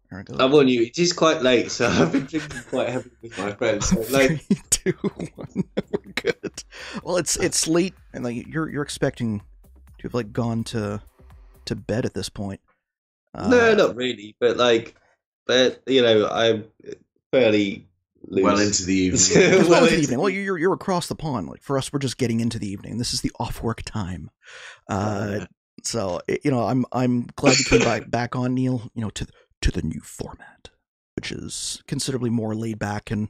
Here I I go. warn you, it is quite late, so I've been drinking quite heavily with my friends. So, like, Three, two, one. We're good. Well, it's late, and like you're expecting to have like gone to bed at this point. no, Uh, not really, but like, but you know, I'm fairly Well loose. into the evening. it's well Well into the into evening. the Well, evening. you're across the pond. Like for us, we're just getting into the evening. This is the off work time. Uh, so I'm glad you came back on, Neil. To the new format, which is considerably more laid back and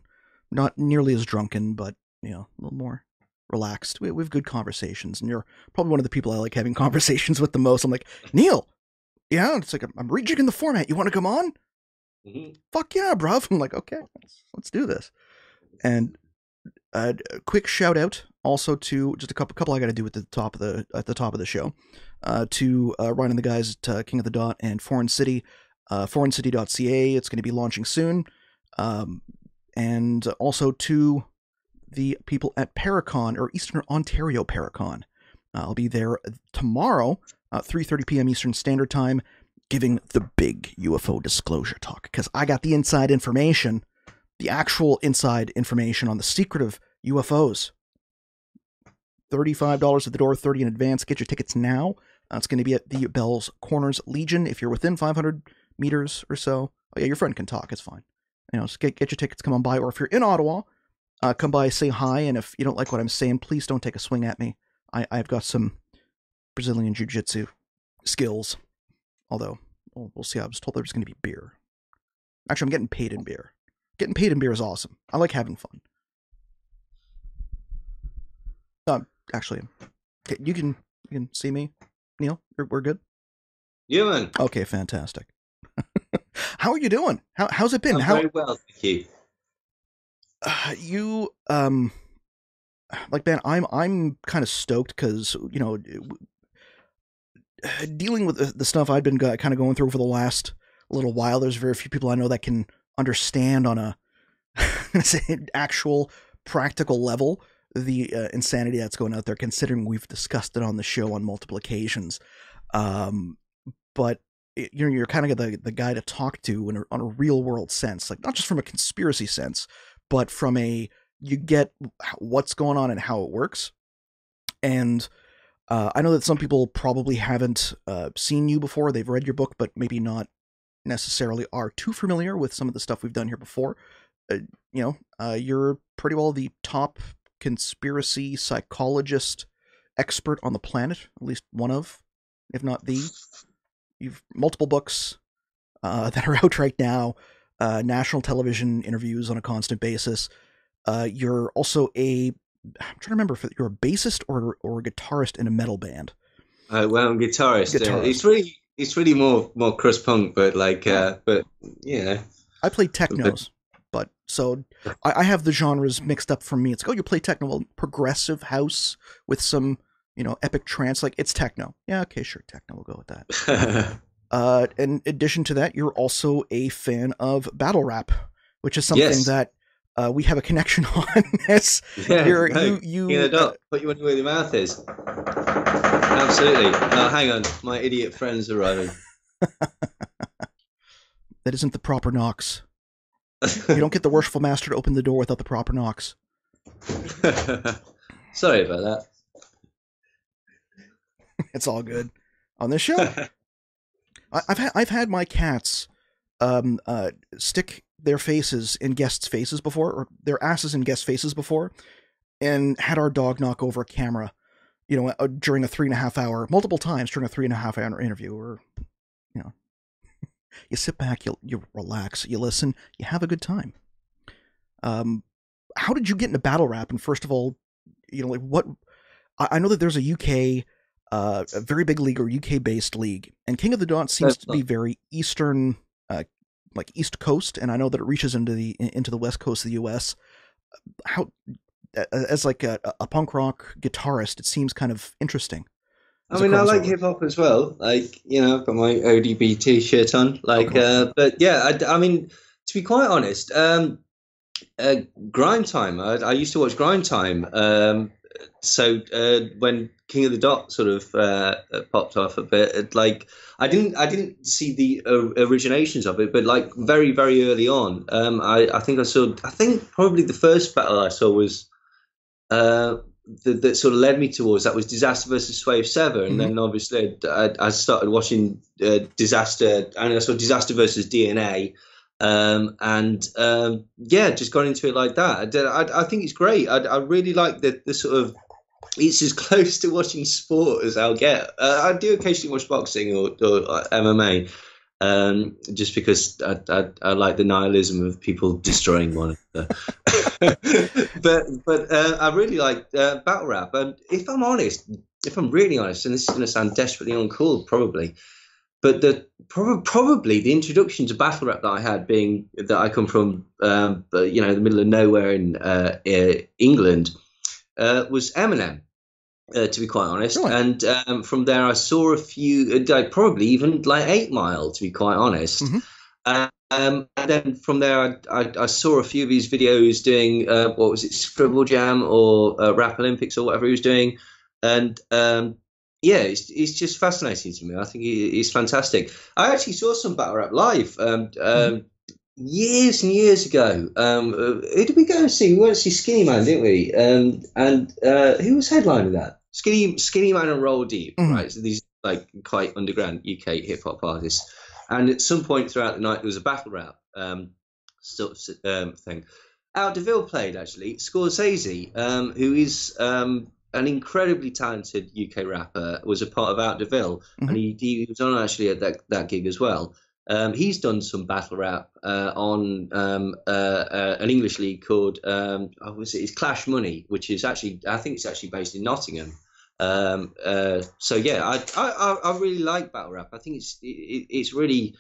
not nearly as drunken, but a little more relaxed. We have good conversations, and you're probably one of the people I like having conversations with the most. I'm like, Neil, yeah, it's like I'm rejigging the format. You want to come on? Mhm. Fuck yeah, bruv. I'm like, okay, let's do this. And a quick shout out also to just a couple I got to do at the top of the show, to Ryan and the guys at King of the Dot and Foreign City, foreigncity.ca. It's going to be launching soon, and also to the people at Paracon, or Eastern Ontario Paracon. I'll be there tomorrow, 3:30 p.m. Eastern Standard Time, giving the big UFO disclosure talk because I got the inside information, the actual inside information on the secretive UFOs. $35 at the door, 30 in advance. Get your tickets now. It's going to be at the Bell's Corners Legion. If you're within 500 meters or so, oh yeah, your friend can talk. It's fine. Just get your tickets. Come on by. Or if you're in Ottawa, come by, say hi. And if you don't like what I'm saying, please don't take a swing at me. I've got some Brazilian jiu-jitsu skills. Although, we'll see. I was told there's going to be beer. Actually, I'm getting paid in beer. Getting paid in beer is awesome. I like having fun. Actually, okay, you can see me, Neil. We're good. Yeah, man. Okay, fantastic. How are you doing? How's it been? I'm very well, thank you. You like, man, I'm kind of stoked because dealing with the stuff I've been kind of going through for the last little while. There's very few people I know that can understand on a actual practical level the insanity that's going out there, considering we've discussed it on the show on multiple occasions. But you're kind of the guy to talk to on a real world sense, like not just from a conspiracy sense, but from you get what's going on and how it works. And I know that some people probably haven't seen you before. They've read your book, but maybe not necessarily are too familiar with some of the stuff we've done here before. You're pretty well the top conspiracy psychologist expert on the planet, at least one of, if not the. You've multiple books that are out right now, national television interviews on a constant basis. You're also I'm trying to remember if you're a bassist or a guitarist in a metal band. Well, I'm guitarist. It's really more crust punk, but like, but you know, I play but, technos, but so I have the genres mixed up for me. It's like, oh, you play techno, well, progressive house with some epic trance. Like, it's techno. Yeah, okay, sure, techno. We'll go with that. In addition to that, you're also a fan of battle rap, which is something yes, that we have a connection on. As yeah, you're no, you know, don't put you where your mouth is. Absolutely. Hang on, my idiot friend's arriving. that isn't the proper knocks. You don't get the worshipful master to open the door without the proper knocks. Sorry about that. It's all good. On this show, I've had my cats stick their faces in guests' faces before, or their asses in guests' faces before, and had our dog knock over a camera, during a 3.5 hour, multiple times during a 3.5 hour interview. Or, you sit back, you relax, you listen, you have a good time. How did you get into battle rap? And first of all, like what? I know that there's a UK, a very big league, or UK based league, and King of the Dot seems to be very eastern, like East Coast, and I know that it reaches into the West Coast of the US. How, as like a punk rock guitarist, it seems kind of interesting. I mean, I like hip hop as well. Like, I've got my ODB shirt on. Like, but yeah, I mean, to be quite honest, Grime Time. I used to watch Grime Time when King of the Dot sort of popped off a bit, like I didn't see the originations of it, but like very very early on, I think I think probably the first battle I saw was uh, that sort of led me towards that was Disaster versus Swave Sever, and Hmm. then obviously I started watching Disaster, and I saw Disaster versus DNA, and yeah, just got into it like that. I think it's great. I really like the sort of it's as close to watching sport as I'll get. I do occasionally watch boxing or MMA, just because I like the nihilism of people destroying one another. but I really like battle rap. And if I'm really honest, and this is going to sound desperately uncool, probably, but probably the introduction to battle rap that I had, being that I come from, the middle of nowhere in England, was Eminem, to be quite honest. Really? And from there, I saw a few, probably even like 8 Mile, to be quite honest. Hmm. And then from there, I saw a few of his videos doing what was it, Scribble Jam or Rap Olympics or whatever he was doing, and yeah, it's just fascinating to me. I think it's fantastic. I actually saw some battle rap live. Hmm. Years and years ago. Who did we go and see? We went to see Skinny Man, didn't we? And who was headlining that? Skinny Man and Roll Deep, Hmm. right? So these like quite underground UK hip hop artists. And at some point throughout the night, there was a battle rap thing. Out Deville played actually. Scorsese, who is an incredibly talented UK rapper, was a part of Out Deville, Hmm. and he was on actually at that gig as well. He's done some battle rap on an English league called it's Clash Money, which is actually I think it's actually based in Nottingham. So yeah, I really like battle rap. I think it's really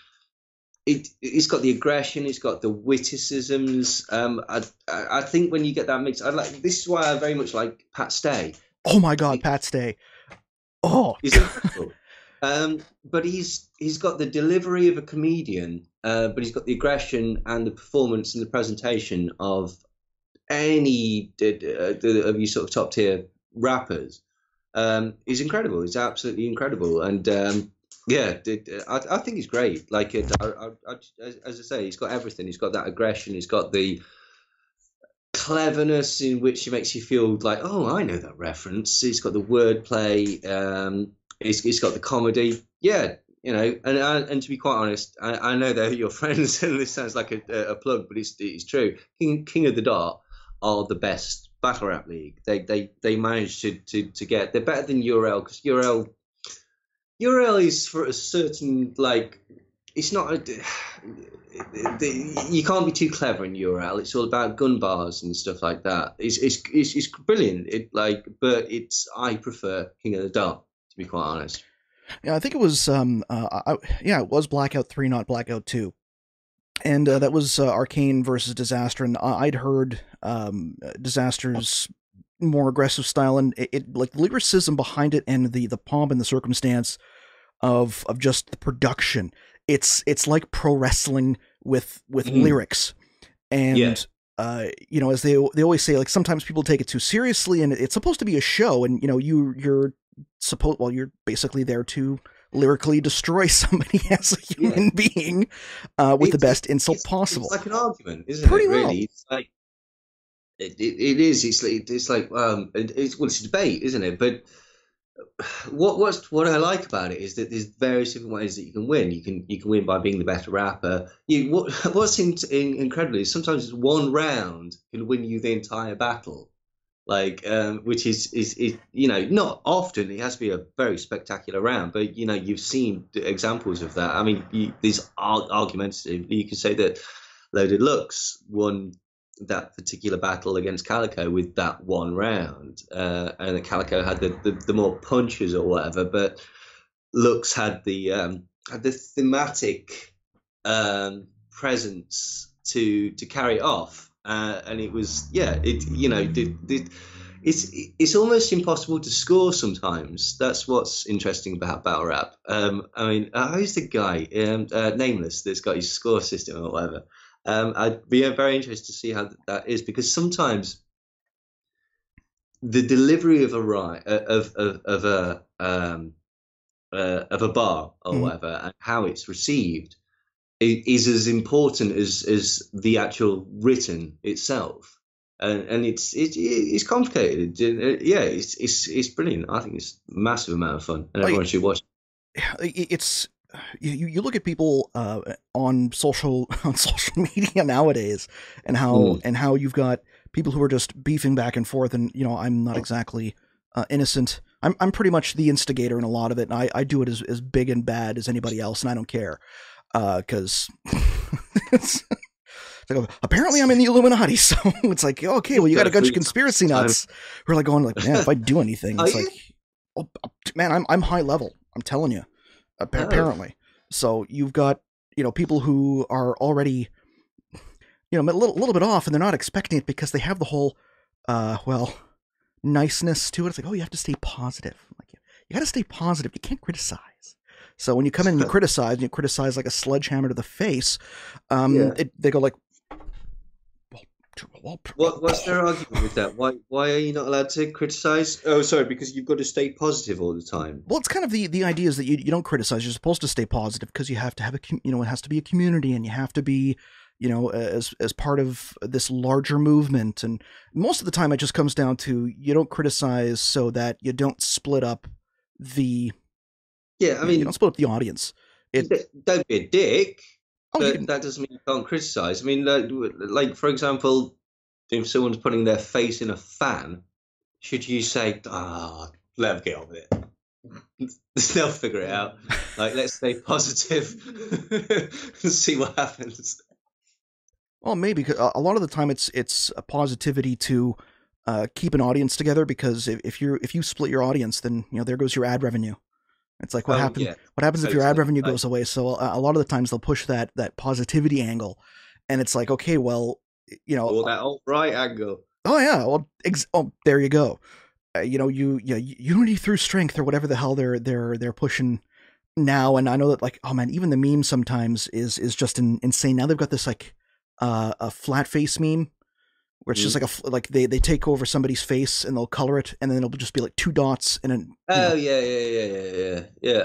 it's got the aggression, it's got the witticisms. I think when you get that mix, I like this is why I very much like Pat Stay. Oh my God, Pat Stay. Oh. He's incredible. But he's got the delivery of a comedian, but he's got the aggression and the performance and the presentation of any of you sort of top tier rappers. He's incredible. He's absolutely incredible, and yeah, I think he's great. Like as I say, he's got everything. He's got that aggression. He's got the cleverness in which he makes you feel like, oh, I know that reference. He's got the wordplay. He's got the comedy. Yeah, and to be quite honest, I know they're your friends, and this sounds like a plug, but it's true. King of the Dart are the best battle rap league. They managed to get. They're better than URL because URL is for a certain like it's not you can't be too clever in URL. It's all about gun bars and stuff like that. It's brilliant. I prefer King of the Dart, to be quite honest. Yeah, I think it was yeah, it was Blackout 3, not Blackout 2. And that was Arcane versus Disaster, and I'd heard Disaster's more aggressive style, and like the lyricism behind it, and the pomp and the circumstance of just the production. It's like pro wrestling with Mm. lyrics, Yeah. and as they always say, like sometimes people take it too seriously, and it's supposed to be a show, and you're supposed well, you're basically there to lyrically destroy somebody as a Yeah. human being with the It's best insult it's possible. like an argument, isn't Pretty it? well. Really, it's like it is. It's like it's a debate, isn't it? But what I like about it is that there's various different ways that you can win. You can win by being the better rapper. What's incredible is sometimes one round can win you the entire battle. Like which is not often. It has to be a very spectacular round, but you've seen examples of that. I mean, there's argumentative. You can say that Loaded Lux won that particular battle against Calico with that one round, and that Calico had the more punches or whatever, but Lux had the thematic presence to carry it off, and it was yeah it you know it's almost impossible to score sometimes. That's what's interesting about battle rap. I mean, who's the guy, nameless, that's got his score system or whatever? I'd be very interested to see how that is because sometimes the delivery of a right of a bar or Mhm. whatever, and how it's received is as important as the actual written itself. And it's complicated. Yeah, it's brilliant. I think it's a massive amount of fun, and everyone Like should watch. it's you look at people on social on social media nowadays, Mm. and how you've got people who are just beefing back and forth, and I'm not exactly innocent. I'm pretty much the instigator in a lot of it, and I do it as big and bad as anybody else, and I don't care because it's like, oh, apparently I'm in the Illuminati, so it's like, okay, well, you Got got a to bunch of free time conspiracy sometime. nuts who are like going like, man, if I do anything, Are it's you? like, oh, man, I'm high level. I'm telling you, Oh, apparently. So you've got people who are already a little bit off, and they're not expecting it because they have the whole well niceness to it. It's like, oh, you have to stay positive. Like, you got to stay positive. You can't criticize. So when you come in and you criticize like a sledgehammer to the face, yeah. they go like, well, What's their argument with that? Why are you not allowed to criticize? Oh, sorry, because you've got to stay positive all the time. well, it's kind of the idea is that you don't criticize. You're supposed to stay positive because you have to have it has to be a community, and you have to be as part of this larger movement. And most of the time, it just comes down to you don't criticize so that you don't split up the Yeah, I you don't mean, split up the audience. It don't be a dick, oh you but can that doesn't mean you can't criticize. I mean, like for example, if someone's putting their face in a fan, should you say, "Ah, let them get on with it. They'll figure it out." Like, let's stay positive and see what happens. well maybe a lot of the time it's a positivity to keep an audience together because if you split your audience, then there goes your ad revenue. It's like Oh yeah, what happens if your ad totally. revenue Like, goes away? So a lot of the times they'll push that positivity angle, and it's like, okay, well, or that alt right angle. oh yeah, well, oh, there you go. Unity through strength or whatever the hell they're pushing now. And I know that, like, oh man, even the meme sometimes is just insane. Now they've got this like a flat face meme where it's just Mm. like like they take over somebody's face and they'll color it, and then it'll just be like two dots and then Oh yeah.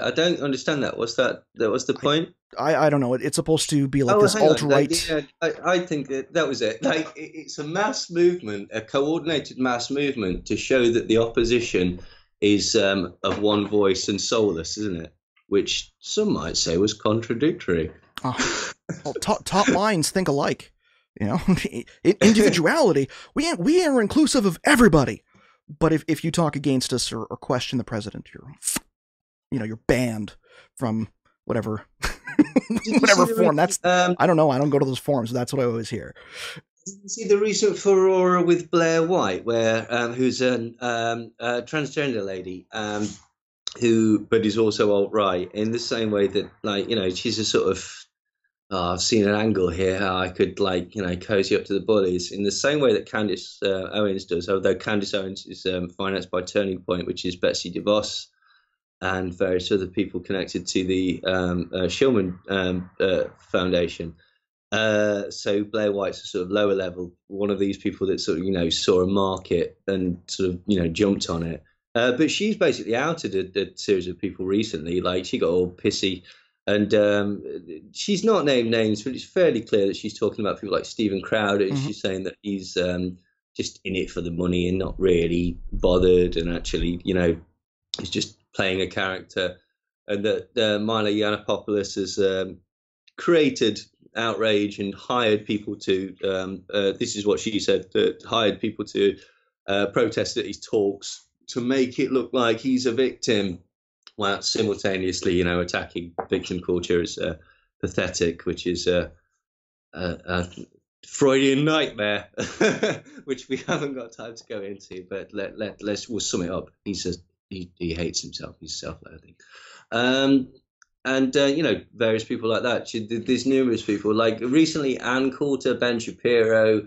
I don't understand that. What's that? That was the I point. I don't know. It's supposed to be like Oh, this hang alt on. Like, right. yeah, I think that was it. Like, it's a mass movement, a coordinated mass movement to show that the opposition is of one voice and soulless, isn't it? Which some might say was contradictory. Well, top minds think alike. You know, individuality. We are inclusive of everybody. But if you talk against us or question the president, you're banned from whatever Did you see whatever the recent, form. That's I don't know. I don't go to those forums. So that's what I always hear. did you see the recent furore with Blair White, where who's a transgender lady, who but is also alt right in the same way that, like, she's a sort of, oh, I've seen an angle here how I could, like, cozy up to the bullies in the same way that Candice Owens does, although Candice Owens is financed by Turning Point, which is Betsy DeVos and various other people connected to the Shillman Foundation. So Blair White's a sort of lower level, one of these people that sort of, saw a market and sort of, jumped on it. But she's basically outed a series of people recently. Like, she got all pissy, and she's not named names, but it's fairly clear that she's talking about people like Stephen Crowder. And Mm-hmm. she's saying that he's just in it for the money and not really bothered, and actually, he's just playing a character. And that Milo Yiannopoulos has created outrage and hired people to this is what she said, hired people to protest at his talks to make it look like he's a victim, while simultaneously attacking victim culture as pathetic, which is a Freudian nightmare, which we haven't got time to go into, but we'll sum it up. He hates himself, he's self-loathing. And various people like that. There's numerous people. Like, recently, Ann Coulter, Ben Shapiro,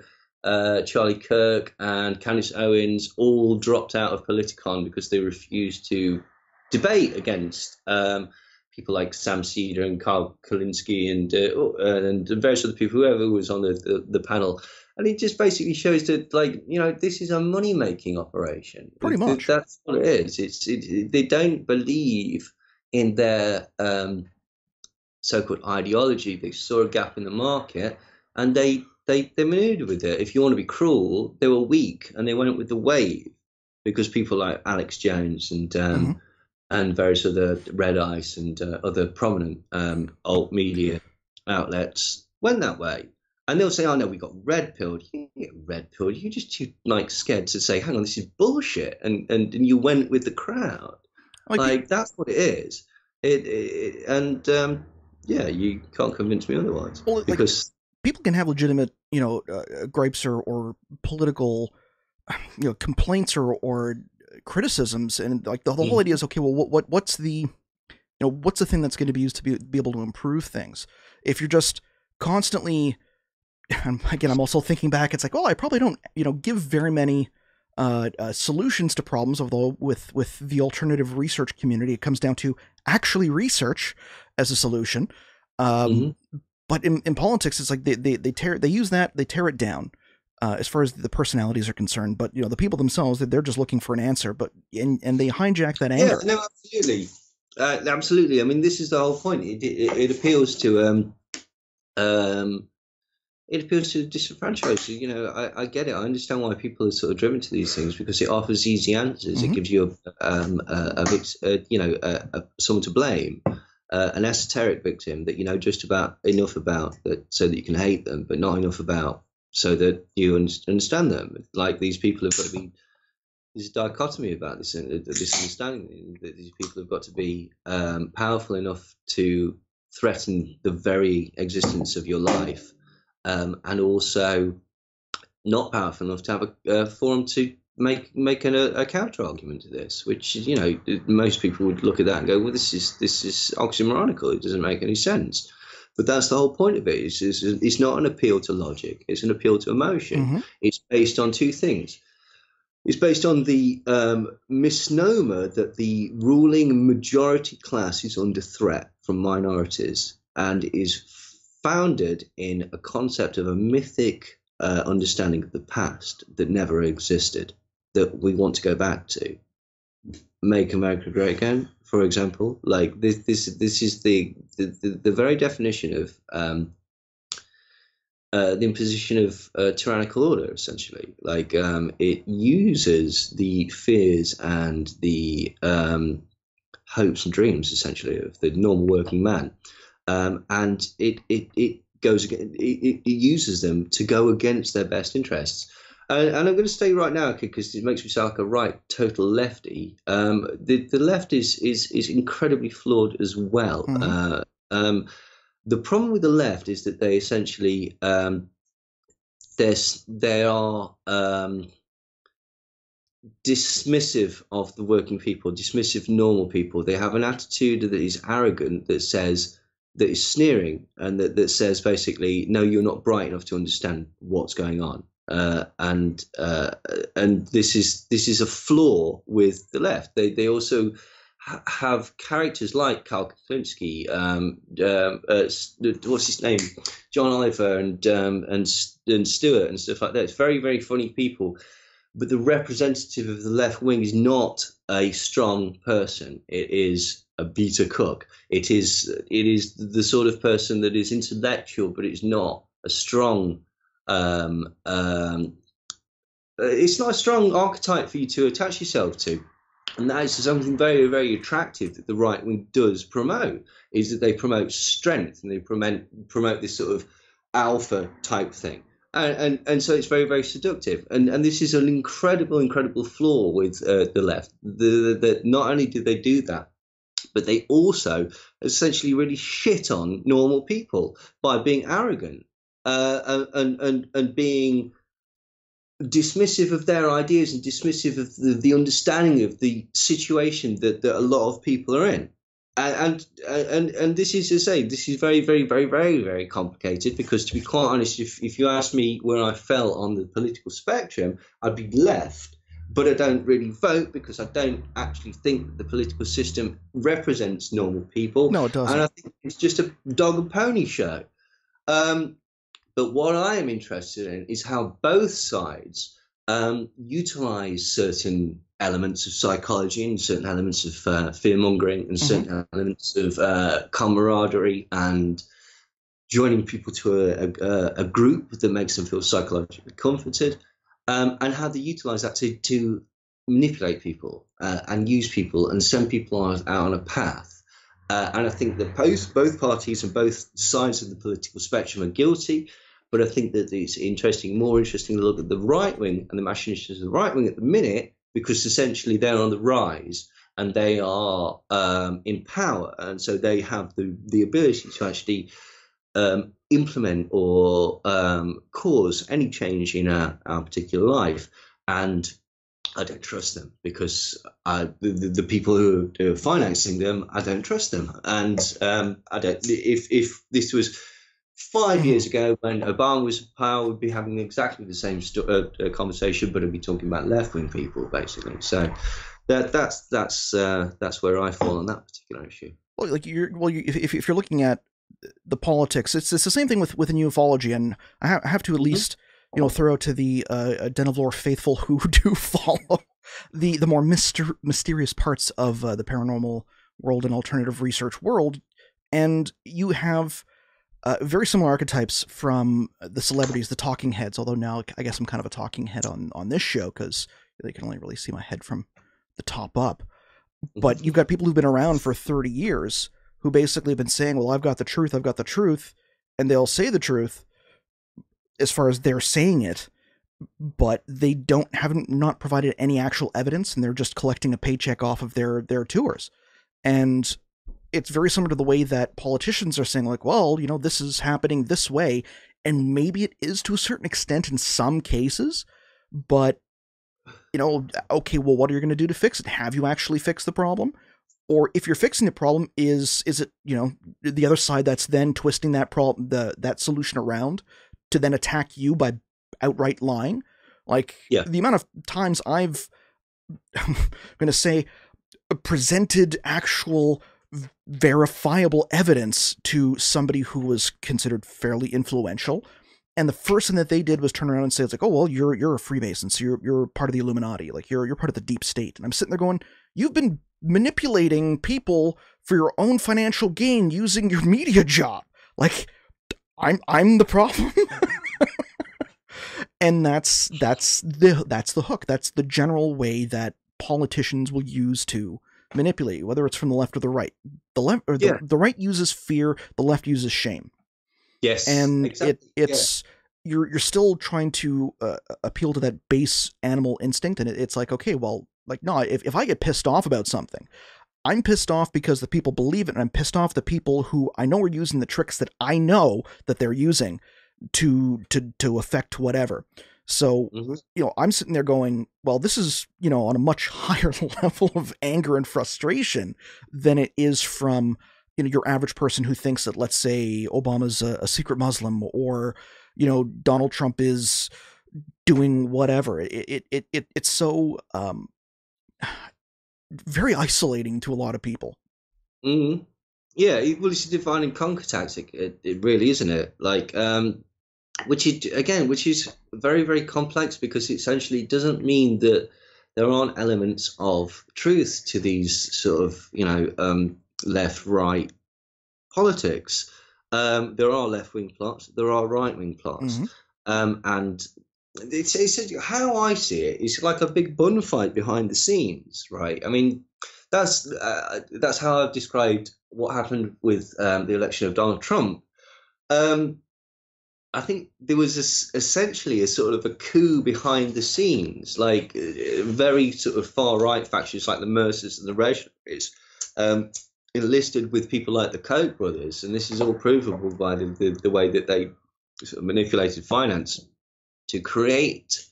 Charlie Kirk, and Candice Owens all dropped out of Politicon because they refused to debate against people like Sam Cedar and Carl Kalinske and various other people, whoever was on the panel. And it just basically shows that, like, this is a money making operation. Pretty much. That's what it is. They don't believe in their so-called ideology. They saw a gap in the market, and they maneuvered with it. If you want to be cruel, they were weak, and they went with the wave because people like Alex Jones and various other Red Ice and other prominent alt media outlets went that way. And they'll say, "Oh no, we got red pilled." You didn't get red pilled. You're just too scared to say, "Hang on, this is bullshit," and you went with the crowd. Like that's what it is. Yeah, you can't convince me otherwise. Well, because people can have legitimate, gripes or political, complaints or criticisms, and like the whole idea is, okay, well, what's the thing that's going to be used to be able to improve things? If you're just constantly, again, I'm also thinking back, it's like, well, I probably don't, give very many solutions to problems, although with the alternative research community, it comes down to actually research as a solution. But in politics, it's like they use that, they tear it down as far as the personalities are concerned. But the people themselves, they're just looking for an answer, and they hijack that anger. Yeah, no, absolutely, absolutely. I mean, this is the whole point. It appeals to it appeals to disenfranchised. I get it. I understand why people are sort of driven to these things, because it offers easy answers. It gives you someone to blame, an esoteric victim that you know just about enough about that so that you can hate them, but not enough about so that you understand them. Like, these people have got to be. There's a dichotomy about this understanding that these people have got to be powerful enough to threaten the very existence of your life. And also not powerful enough to have a forum to make a counter argument to this, which most people would look at that and go, well, this is oxymoronical. It doesn't make any sense. But that's the whole point of it. It's not an appeal to logic. It's an appeal to emotion. It's based on two things. It's based on the misnomer that the ruling majority class is under threat from minorities, and is founded in a concept of a mythic understanding of the past that never existed, that we want to go back to. Make America Great Again, for example. Like, this is the very definition of the imposition of tyrannical order, essentially. Like, it uses the fears and the hopes and dreams, essentially, of the normal working man. And it goes again. It uses them to go against their best interests. And I'm going to say right now, because it makes me sound like a right total lefty. The left is incredibly flawed as well. The problem with the left is that they essentially they are dismissive of the working people, dismissive of normal people. They have an attitude that is arrogant, that is sneering, and that says basically, no, you're not bright enough to understand what's going on. And this is a flaw with the left. They also have characters like Carl Kalinske, what's his name, John Oliver, and Stewart and stuff like that. It's very, very funny people. But the representative of the left wing is not a strong person. It is a beta cook. It is the sort of person that is intellectual, but it's not a strong. It's not a strong archetype for you to attach yourself to. And that is something very, very attractive that the right wing does promote, is that they promote strength, and they promote this sort of alpha type thing. And so it's very, very seductive. And this is an incredible flaw with the left. That not only did they do that, but they also essentially really shit on normal people by being arrogant and being dismissive of their ideas and dismissive of the understanding of the situation that a lot of people are in. And this is to say, this is very, very, very, very, very complicated, because, to be quite honest, if you ask me where I fell on the political spectrum, I'd be left. but I don't really vote because I don't actually think that the political system represents normal people, No, it and doesn't. I think it's just a dog and pony show. Um, but what I am interested in is how both sides utilize certain elements of psychology and certain elements of fear mongering and Hmm. certain elements of camaraderie and joining people to a group that makes them feel psychologically comforted, and how they utilize that to manipulate people and use people and send people out on a path. And I think that both parties and both sides of the political spectrum are guilty. But I think that it's more interesting to look at the right wing and the machinations of the right wing at the minute, because essentially they're on the rise and they are in power, and so they have the ability to actually implement or cause any change in our particular life. And I don't trust them because the people who are financing them, I don't trust them. And I don't. If this was 5 years Hmm. ago when Obama was in power, we'd be having exactly the same conversation, but I'd be talking about left wing people basically. So that's where I fall on that particular issue. Well, like if you're looking at the politics, it's the same thing with new ufology, and I have to at Mm-hmm. least throw out to the Den of Lore faithful who do follow the more mysterious parts of the paranormal world and alternative research world, and you have very similar archetypes from the celebrities, the talking heads. Although now I guess I'm kind of a talking head on this show because they can only really see my head from the top up. But you've got people who've been around for 30 years who basically have been saying, well, I've got the truth, and they'll say the truth as far as they're saying it, but they haven't not provided any actual evidence, and they're just collecting a paycheck off of their tours. And it's very similar to the way that politicians are saying, like, well, this is happening this way, and maybe it is to a certain extent in some cases, but okay, well, what are you going to do to fix it? Have you actually fixed the problem? Or if you're fixing the problem, is it the other side that's then twisting that problem, that solution around to then attack you by outright lying? Like Yeah. the amount of times I've I'm going to say presented actual verifiable evidence to somebody who was considered fairly influential, and the first thing that they did was turn around and say, it's like, oh well, you're a Freemason, so you're part of the Illuminati, like you're part of the deep state. And I'm sitting there going, you've been manipulating people for your own financial gain using your media job. Like I'm the problem. And that's the hook. That's the general way that politicians will use to manipulate you, whether it's from the left or the right. The left or Yeah. the right uses fear, the left uses shame, Yes. and Exactly. Yeah. it's you're still trying to appeal to that base animal instinct, and it's like, okay, well, like, no, if I get pissed off about something, I'm pissed off because the people believe it, and I'm pissed off the people who I know are using the tricks that I know that they're using to affect whatever. So, Hmm. I'm sitting there going, well, this is, on a much higher level of anger and frustration than it is from, your average person who thinks that, let's say, Obama's a secret Muslim, or, Donald Trump is doing whatever. It's so very isolating to a lot of people. Hmm. Yeah. Well, it's a divide and conquer tactic. It really isn't it? Like, which is very, very complex, because it essentially doesn't mean that there aren't elements of truth to these sort of left right politics. There are left wing plots, there are right wing plots, Mm-hmm. and it's how I see it. It's like a big bun fight behind the scenes, right? I mean, that's how I've described what happened with the election of Donald Trump. Um, I think there was essentially a sort of a coup behind the scenes, like very sort of far right factions like the Mercers and the Regis, um, enlisted with people like the Koch brothers, and this is all provable by the way that they sort of manipulated finance to create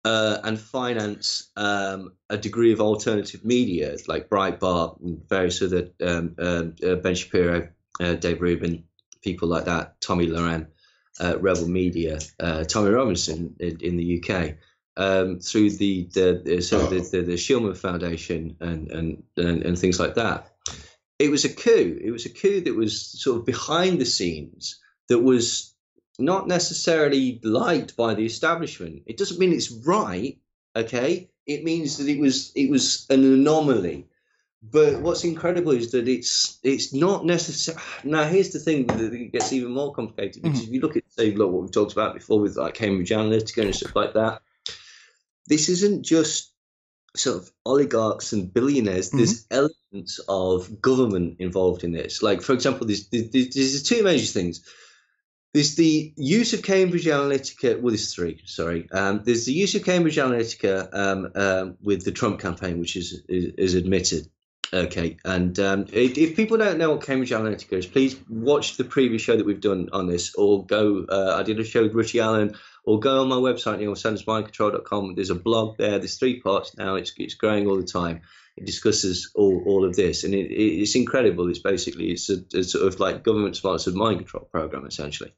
and finance a degree of alternative media like Breitbart and various other Ben Shapiro, Dave Rubin, people like that, Tommy Loren, Rebel Media, Tommy Robinson in the UK. through the Shillman Foundation and things like that. It was a coup. It was a coup that was sort of behind the scenes, that was not necessarily liked by the establishment. It doesn't mean it's right, okay? It means that it was an anomaly. But what's incredible is that it's not necessary. Now, here's the thing that it gets even more complicated, because if you look at, say, look, what we've talked about before with like Cambridge Analytica and stuff like that, this isn't just sort of oligarchs and billionaires. There's elements of government involved in this. Like, for example, there's two major things. There's the use of Cambridge Analytica. Well, there's three. Sorry. There's the use of Cambridge Analytica with the Trump campaign, which is admitted. Okay, and if people don't know what Cambridge Analytica is, please watch the previous show that we've done on this, or go. I did a show with Richie Allen, or go on my website, sandersmindcontrol.com. There's a blog there. There's 3 parts now. It's growing all the time. It discusses all of this, and it's incredible. It's basically it's a sort of like government-sponsored mind control program, essentially.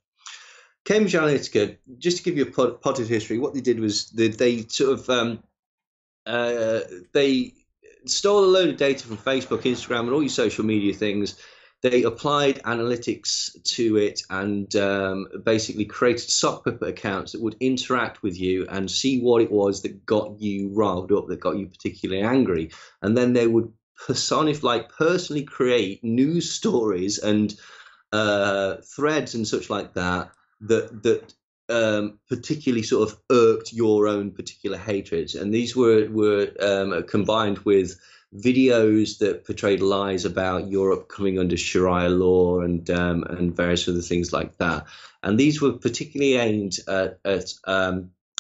Cambridge Analytica, just to give you a potted history, what they did was they sort of they stole a load of data from Facebook, Instagram, and all your social media things. They applied analytics to it and basically created sock puppet accounts that would interact with you and see what it was that got you riled up, that got you particularly angry. And then they would personally create news stories and threads and such like that particularly sort of irked your own particular hatreds. And these were combined with videos that portrayed lies about Europe coming under Sharia law and various other things like that. And these were particularly aimed at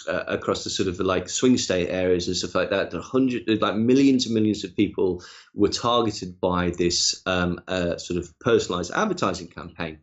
across the sort of like swing state areas and stuff like that. Millions and millions of people were targeted by this sort of personalized advertising campaign.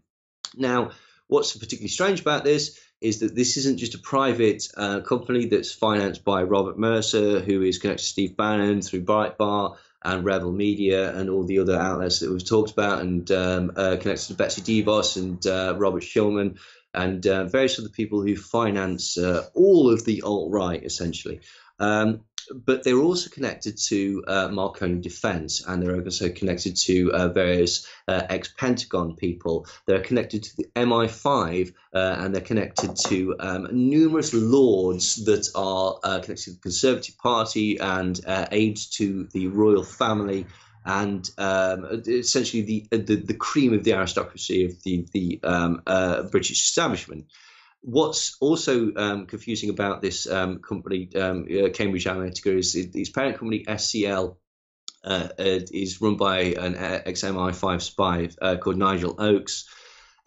Now, what's particularly strange about this is that this isn't just a private company that's financed by Robert Mercer, who is connected to Steve Bannon through Breitbart and Rebel Media and all the other outlets that we've talked about, and connected to Betsy DeVos and Robert Shillman and various other people who finance all of the alt-right, essentially. But they're also connected to Marconi Defense, and they're also connected to various ex-Pentagon people. They're connected to the MI5, and they're connected to numerous lords that are connected to the Conservative Party and aides to the royal family, and essentially the cream of the aristocracy of the British establishment. What's also confusing about this company, Cambridge Analytica, is its parent company, SCL, is run by an ex-MI5 spy called Nigel Oakes.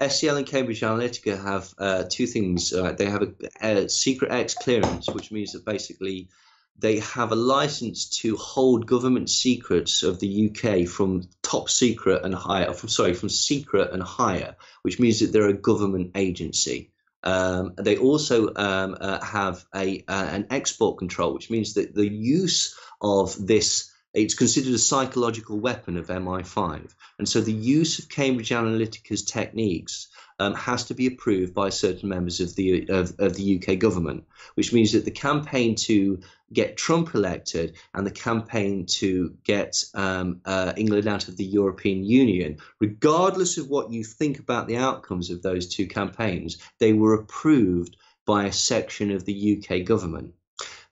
SCL and Cambridge Analytica have two things. They have a secret X clearance, which means that basically they have a license to hold government secrets of the UK from top secret and higher, from secret and higher, which means that they're a government agency. They also have an export control, which means that the use of this, it's considered a psychological weapon of MI5. And so the use of Cambridge Analytica's techniques has to be approved by certain members of the UK government, which means that the campaign to get Trump elected and the campaign to get England out of the European Union, regardless of what you think about the outcomes of those two campaigns, they were approved by a section of the UK government.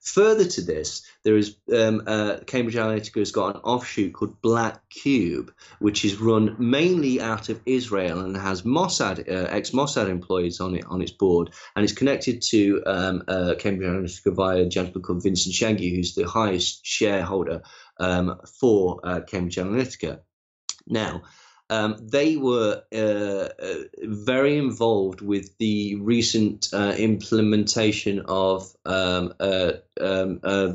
Further to this, there is Cambridge Analytica has got an offshoot called Black Cube, which is run mainly out of Israel and has Mossad, ex-Mossad employees on its board, and it's connected to Cambridge Analytica via a gentleman called Vincent Schengi, who's the highest shareholder for Cambridge Analytica. Now, they were very involved with the recent implementation of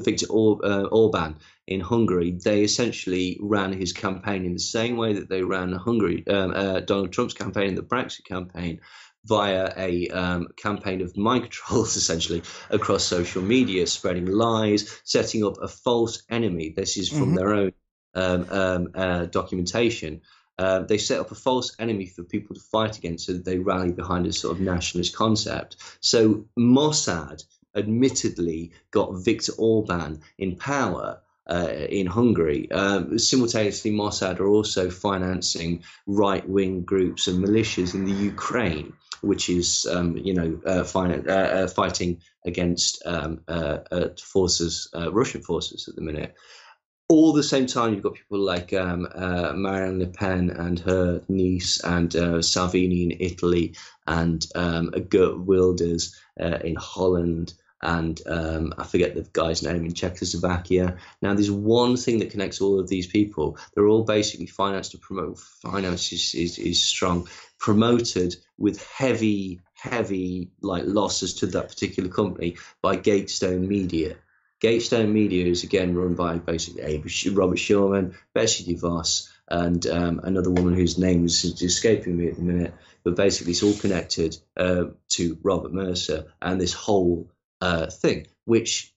Viktor Orban in Hungary. They essentially ran his campaign in the same way that they ran Donald Trump's campaign, the Brexit campaign, via a campaign of mind controls, essentially, across social media, spreading lies, setting up a false enemy. This is from their own documentation. They set up a false enemy for people to fight against, so that they rally behind a sort of nationalist concept. So Mossad admittedly got Viktor Orban in power in Hungary. Simultaneously, Mossad are also financing right-wing groups and militias in the Ukraine, which is, fighting against forces, Russian forces at the minute. All the same time, you've got people like Marine Le Pen and her niece, and Salvini in Italy, and Geert Wilders in Holland, and I forget the guy's name in Czechoslovakia. Now, there's one thing that connects all of these people. They're all basically financed to promote. Finance is strong, promoted with heavy like losses to that particular company by Gatestone Media. Gatestone Media is again run by basically Robert Shurman, Betsy DeVos, and another woman whose name is escaping me at the minute. But basically, it's all connected to Robert Mercer and this whole thing, which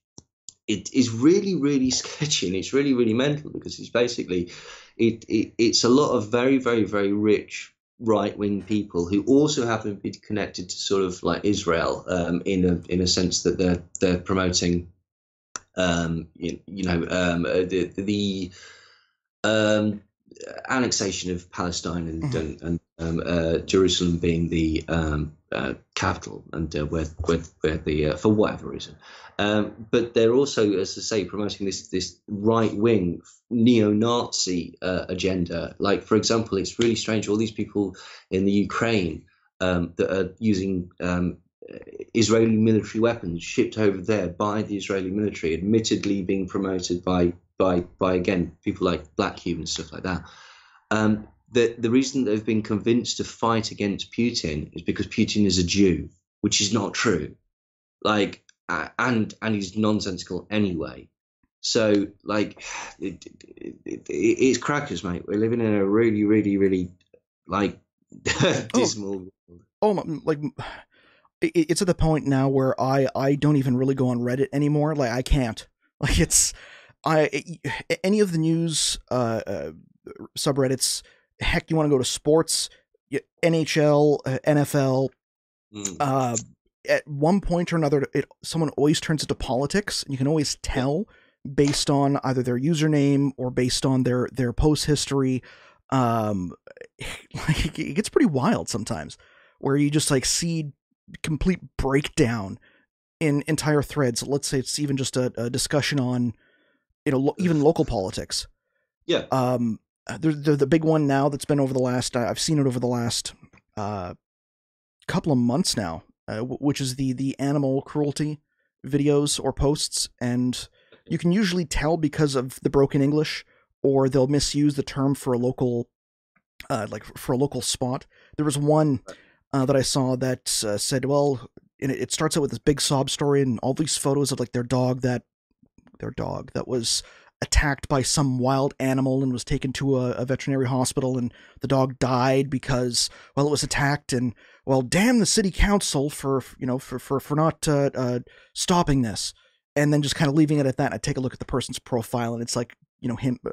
it is really sketchy, and it's really mental, because it's basically it's a lot of very rich right-wing people who also happen to be connected to sort of like Israel, in a sense that they're promoting the annexation of Palestine and Jerusalem being the capital, and where the for whatever reason. But they're also, as I say, promoting this right wing neo-Nazi agenda. Like, for example, it's really strange. All these people in the Ukraine that are using Israeli military weapons shipped over there by the Israeli military, admittedly being promoted by again people like Black Cube and stuff like that. The reason they've been convinced to fight against Putin is because Putin is a Jew, which is not true. Like, and he's nonsensical anyway. So, like, it's crackers, mate. We're living in a really like dismal world. Oh, like, it's at the point now where I don't even really go on Reddit anymore. Like, I can't. Like, any of the news subreddits. Heck, you want to go to sports, NHL, NFL. At one point or another, someone always turns into politics, and you can always tell based on either their username or based on their post history. Like, it gets pretty wild sometimes, where you just like see complete breakdown in entire threads. Let's say it's even just a discussion on, even local politics. Yeah. The big one now that's been over the last, I've seen it over the last couple of months now, which is the animal cruelty videos or posts. And you can usually tell because of the broken English, or they'll misuse the term for a local, like for a local spot. There was one that I saw that said, well, it starts out with this big sob story and all these photos of like their dog that was attacked by some wild animal and was taken to a veterinary hospital, and the dog died because, well, it was attacked, and, well, damn the city council for not stopping this. And then just kind of leaving it at that. I take a look at the person's profile, and it's like,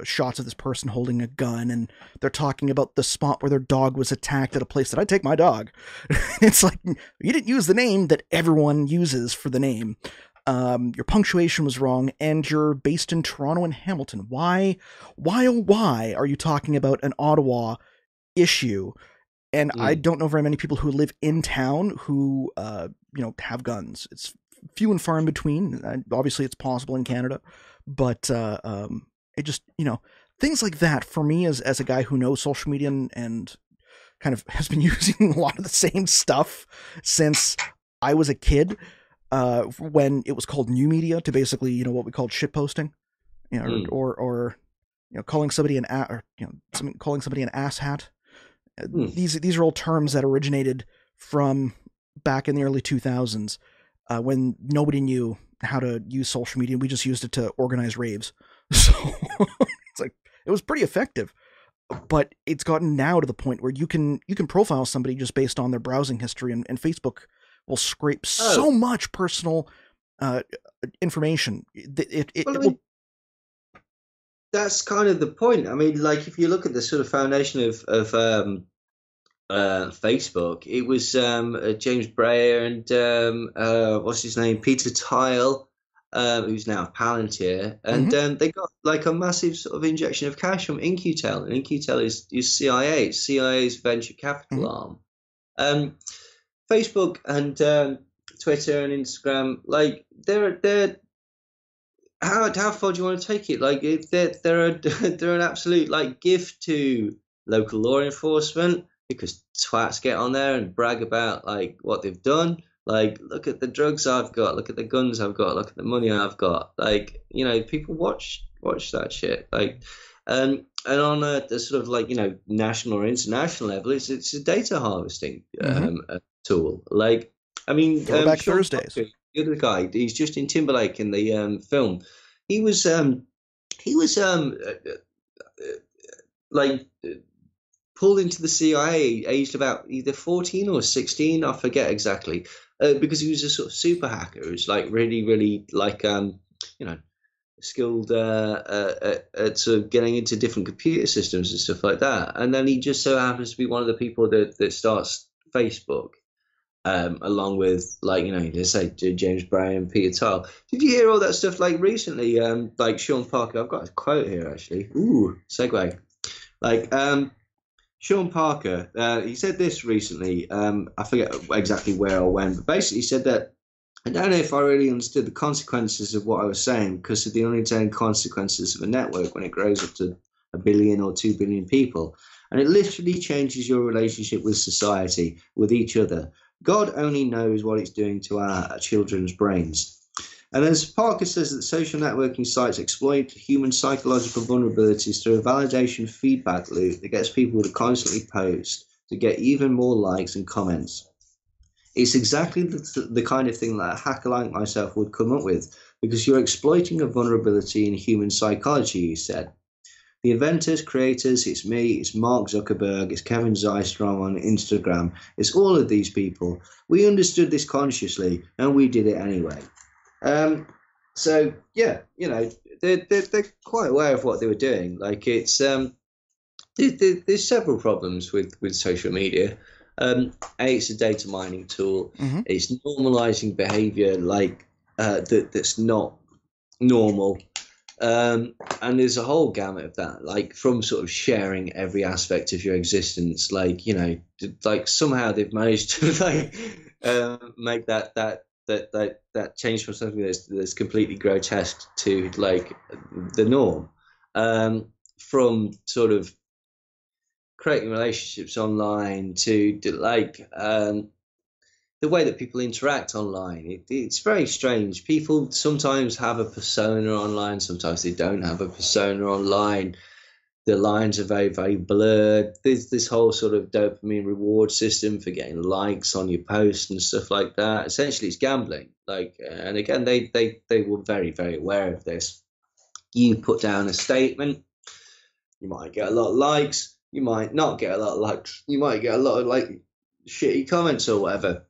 shots of this person holding a gun, and they're talking about the spot where their dog was attacked at a place that I take my dog. It's like, you didn't use the name that everyone uses for the name. Your punctuation was wrong, and you're based in Toronto and Hamilton. Why are you talking about an Ottawa issue? And I don't know very many people who live in town who, have guns. It's few and far in between. Obviously, it's possible in Canada, but it just, things like that for me as a guy who knows social media and kind of has been using a lot of the same stuff since I was a kid. When it was called new media, to basically, what we called shit posting, or calling somebody calling somebody an asshat. These are all terms that originated from back in the early 2000s, when nobody knew how to use social media. We just used it to organize raves. So it's like, it was pretty effective, but it's gotten now to the point where you can profile somebody just based on their browsing history, and Facebook will scrape so much personal information. That's kind of the point. I mean, like, if you look at the sort of foundation of Facebook. It was James Breyer and what's his name, Peter Thiel, who's now Palantir, and Mm-hmm. they got like a massive sort of injection of cash from InQtel, and InQtel is CIA, it's CIA's venture Mm-hmm. capital arm. Facebook and Twitter and Instagram, like they're how far do you want to take it? Like they're they're an absolute like gift to local law enforcement because twats get on there and brag about like what they've done. Like, look at the drugs I've got, look at the guns I've got, look at the money I've got. Like, people watch that shit. Like, and on a sort of like national or international level, it's a data harvesting Mm-hmm. tool. Like, I mean, Throwback Sean Thursdays. Parker, the other guy, he's Justin Timberlake in the film. He was like pulled into the CIA aged about either 14 or 16, I forget exactly, because he was a sort of super hacker who's like really, really like you know skilled at sort of getting into different computer systems and stuff like that. And then he just so happens to be one of the people that starts Facebook, along with like let's say James Brown and Peter Thiel. Did you hear all that stuff like recently? Like Sean Parker, I've got a quote here actually. Ooh, segue. Like Sean Parker, he said this recently. I forget exactly where or when, but basically he said that I don't know if I really understood the consequences of what I was saying because of the unintended consequences of a network when it grows up to 1 billion or 2 billion people. And it literally changes your relationship with society, with each other. God only knows what it's doing to our children's brains. And as Parker says, that social networking sites exploit human psychological vulnerabilities through a validation feedback loop that gets people to constantly post to get even more likes and comments. It's exactly the kind of thing that a hacker like myself would come up with because you're exploiting a vulnerability in human psychology, he said. The inventors, creators, it's me, it's Mark Zuckerberg, it's Kevin Zystrom on Instagram, it's all of these people. We understood this consciously and we did it anyway. So yeah, they're quite aware of what they were doing. Like there's several problems with social media. It's a data mining tool. Mm-hmm. It's normalizing behavior like that's not normal. And there's a whole gamut of that, like from sort of sharing every aspect of your existence, like like somehow they've managed to like make that change from something that's completely grotesque to like the norm. From sort of creating relationships online to like the way that people interact online. It's very strange. People sometimes have a persona online, sometimes they don't have a persona online. The lines are very, very blurred. There's this whole sort of dopamine reward system for getting likes on your posts and stuff like that. Essentially, it's gambling. Like, and again, they were very, very aware of this. You put down a statement, you might get a lot of likes, you might not get a lot of likes, you might get a lot of like shitty comments or whatever.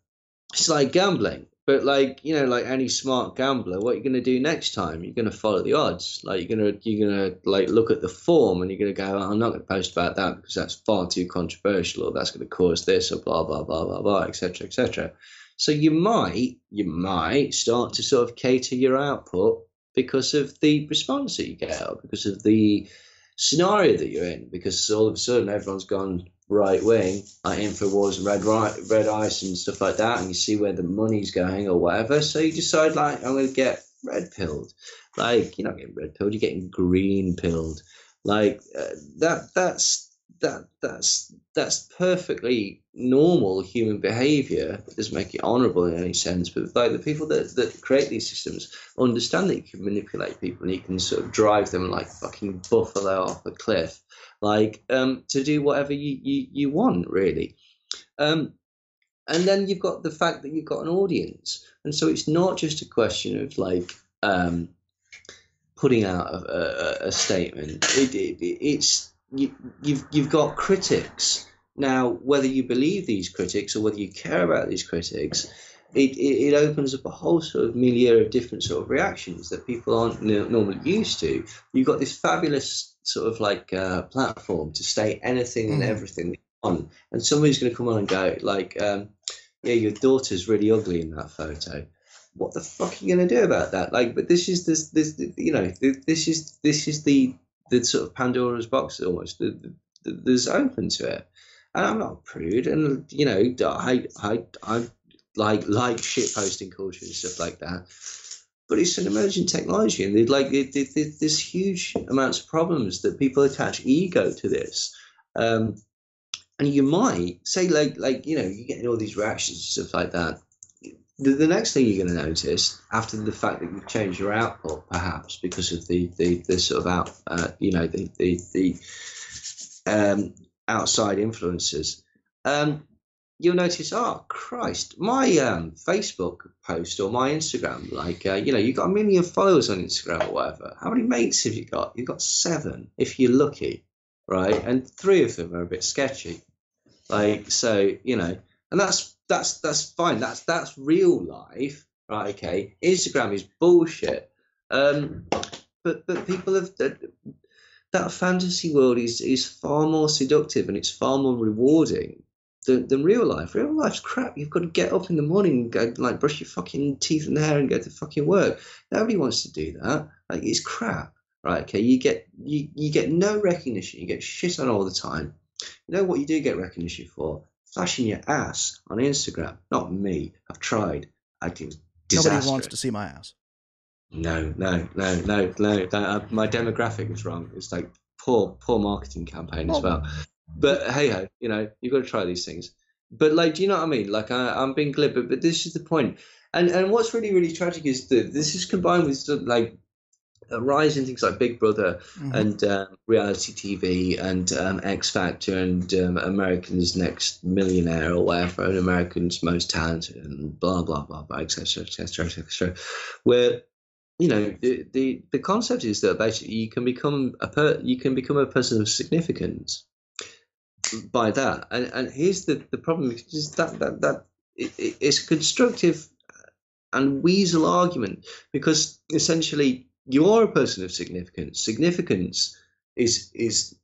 It's like gambling, but like like any smart gambler, what you're gonna do next time? You're gonna follow the odds. Like you're gonna like look at the form, and you're gonna go, oh, I'm not gonna post about that because that's far too controversial, or that's gonna cause this, or blah blah blah blah blah, etc. etc. So you might start to sort of cater your output because of the response that you get, or because of the scenario that you're in, because all of a sudden everyone's gone right wing, like Infowars and Red Ice and stuff like that, and you see where the money's going or whatever. So you decide, like, I'm going to get red pilled. Like, you're not getting red pilled, you're getting green pilled. Like that's perfectly normal human behavior. It doesn't make it honourable in any sense, but like the people that create these systems understand that you can manipulate people and you can sort of drive them like fucking buffalo off a cliff, like to do whatever you want, really. Um, and then you've got the fact that you've got an audience, and so it's not just a question of like putting out a statement. It's you've got critics now. Whether you believe these critics or whether you care about these critics, it opens up a whole sort of milieu of different sort of reactions that people aren't normally used to. You've got this fabulous sort of like platform to state anything and Mm-hmm. everything on, and somebody's going to come on and go like, yeah, your daughter's really ugly in that photo. What the fuck are you going to do about that? Like, but this you know, this is the sort of Pandora's box almost that's open to it. And I'm not a prude, and you know, I like shit posting culture and stuff like that. But it's an emerging technology, and there's huge amounts of problems that people attach ego to this. And you might say like you know, you're getting all these reactions and stuff like that. The next thing you're going to notice after the fact that you've changed your output, perhaps because of the sort of you know, the outside influences, you'll notice, oh Christ, my Facebook post or my Instagram, like you know, you've got 1 million followers on Instagram or whatever. How many mates have you got? You've got 7 if you're lucky, right? And 3 of them are a bit sketchy. Like, so, you know, and that's fine. That's real life, right? Okay. Instagram is bullshit. But people have that fantasy world is far more seductive and it's far more rewarding than real life. Real life's crap. You've got to get up in the morning and go like brush your fucking teeth and hair and go to fucking work. Nobody wants to do that. Like, it's crap. Right, okay, you get no recognition, you get shit on all the time. You know what you do get recognition for? Flashing your ass on Instagram. Not me. I've tried. I think Nobody wants disastrous. to see my ass. No. My demographic is wrong. It's like poor marketing campaign as well. But hey ho, you know, you've got to try these things. But like, do you know what I mean? Like, I'm being glib, but this is the point. And what's really tragic is that this is combined with sort of like a rise in things like Big Brother and reality TV and X Factor and American's Next Millionaire or whatever, and American's Most Talented and blah blah blah blah, etc. etc. etc. Where, you know, the concept is that basically you can become a person of significance by that, and here's the problem is that it's a constructive and weasel argument, because essentially you are a person of significance. Significance is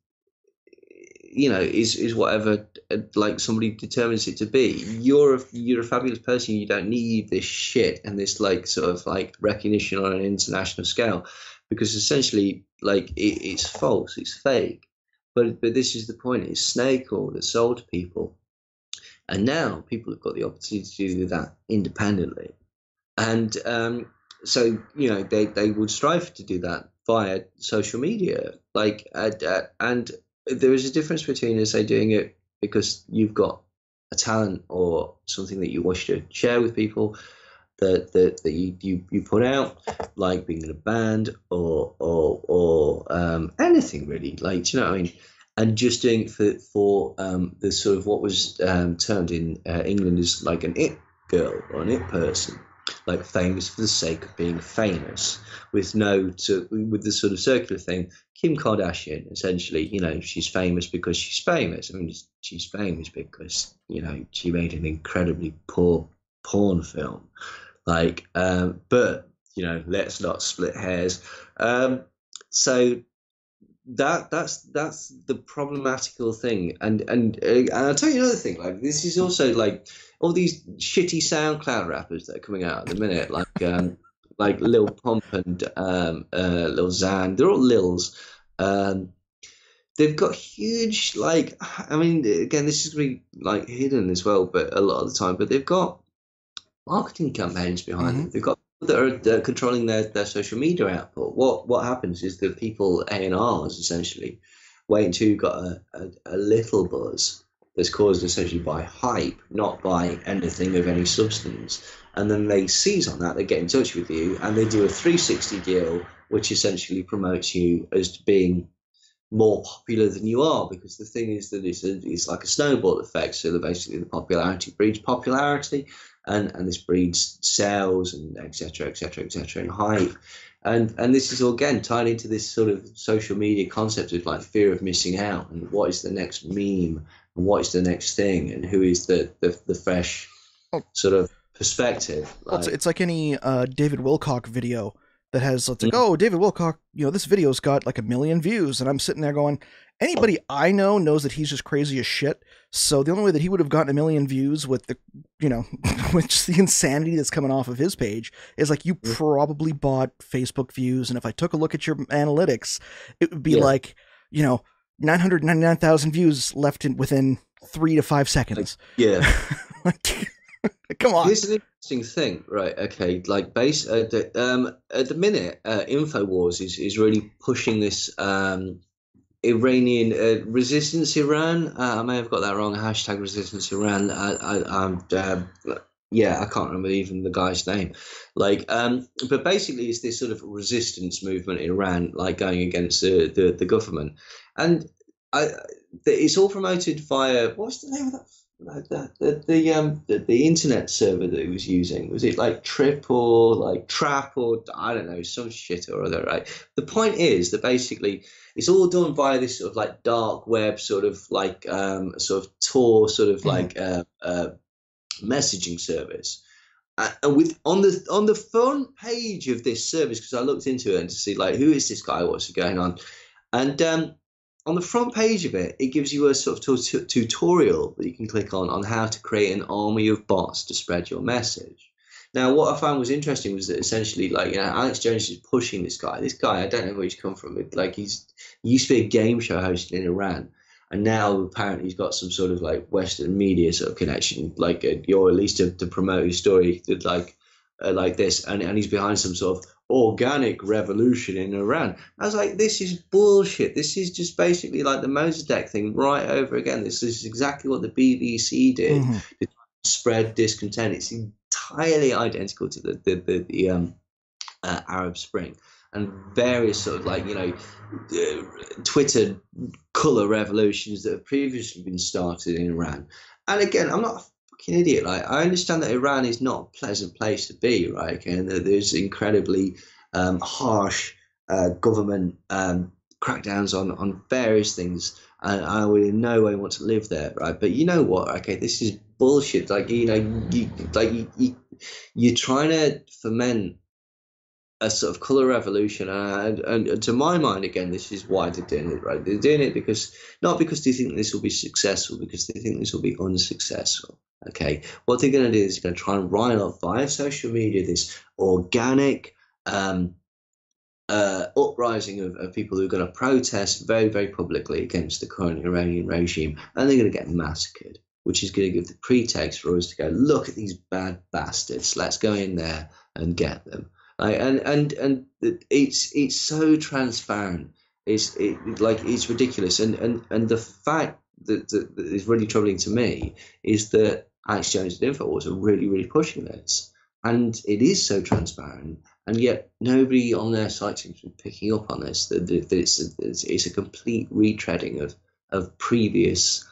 you know, is whatever like somebody determines it to be. You're a fabulous person. You don't need this shit and this like sort of like recognition on an international scale, because essentially like it's false, it's fake. But this is the point. It's snake oil that's sold to people, and now people have got the opportunity to do that independently. And so, you know, they would strive to do that via social media. Like, and there is a difference between, say, doing it because you've got a talent or something that you wish to share with people that you put out, like being in a band or anything really. Like, do you know what I mean? And just doing it for the sort of what was termed in England as like an it girl or an it person, like famous for the sake of being famous, with with the sort of circular thing. Kim Kardashian, essentially, you know, she's famous because she's famous. I mean, she's famous because, you know, she made an incredibly poor porn film. Like, but you know, let's not split hairs. So that's the problematical thing, and I'll tell you another thing. Like, this is also like all these shitty SoundCloud rappers that are coming out at the minute, like Lil Pump and Lil Xan. They're all Lils. They've got huge, like, I mean, again, this is gonna be like hidden as well, but a lot of the time, but they've got marketing campaigns behind them. They've got people that are controlling their social media output. What happens is that people A&Rs essentially wait until you've got a little buzz that's caused essentially by hype, not by anything of any substance. And then they seize on that, they get in touch with you, and they do a 360 deal, which essentially promotes you as being more popular than you are, because the thing is that it's like a snowball effect. So that basically the popularity breeds popularity, and this breeds sales and etc etc etc and hype, and this is all again tied into this sort of social media concept of like fear of missing out, and what is the next meme, and what is the next thing, and who is the fresh sort of perspective. Well, it's like any David Wilcock video. that has, it's like, Mm. oh, David Wilcock, this video's got like 1 million views. And I'm sitting there going, anybody I know knows that he's just crazy as shit. So the only way that he would have gotten 1 million views with the, with just the insanity that's coming off of his page is like, you probably bought Facebook views. And if I took a look at your analytics, it would be Yeah. like, 999,000 views left within 3 to 5 seconds. Yeah. Like, come on. Here's an interesting thing, right? Okay, like at the minute, Infowars is really pushing this Iranian resistance Iran. I may have got that wrong. Hashtag resistance Iran. Yeah, I can't remember even the guy's name. But basically, it's this sort of resistance movement in Iran, like going against the government, and it's all promoted via what's the name of that? The internet server that he was using, was it like Trip or like Trap or I don't know, some shit or other, right? The point is that basically it's all done via this sort of like dark web sort of like sort of Tor sort of like messaging service. And with on the front page of this service, because I looked into it and to see like who is this guy, what's going on, and on the front page of it, it gives you a sort of tutorial that you can click on how to create an army of bots to spread your message. Now, what I found was interesting was that essentially, like, Alex Jones is pushing this guy. This guy, I don't know where he's come from. Like, he used to be a game show host in Iran, and now apparently he's got some sort of like Western media sort of connection, like, or at least to promote his story, like this, and he's behind some sort of organic revolution in Iran. I was like, this is bullshit. This is just basically like the Mossadegh thing right over again. This is exactly what the BBC did to spread discontent. It's entirely identical to the Arab Spring and various sort of like Twitter color revolutions that have previously been started in Iran. And again, I'm not fucking idiot. Like, I understand that Iran is not a pleasant place to be, right? And that there's incredibly harsh government crackdowns on various things, and I would in no way want to live there, right? But you know what? Okay, this is bullshit. Like, you're trying to foment a sort of color revolution, and to my mind, again, this is why they're doing it, right? They're doing it not because they think this will be successful, because they think this will be unsuccessful. Okay, what they're going to do is going to try and rile up via social media this organic uprising of people who are going to protest very, very publicly against the current Iranian regime, and they're going to get massacred, which is going to give the pretext for us to go, look at these bad bastards, let's go in there and get them. And it's so transparent. It's ridiculous. And the fact that is really troubling to me is that Alex Jones and Infowars are really, really pushing this. And it is so transparent, and yet nobody on their site seems to be picking up on this. That it's a complete retreading of previous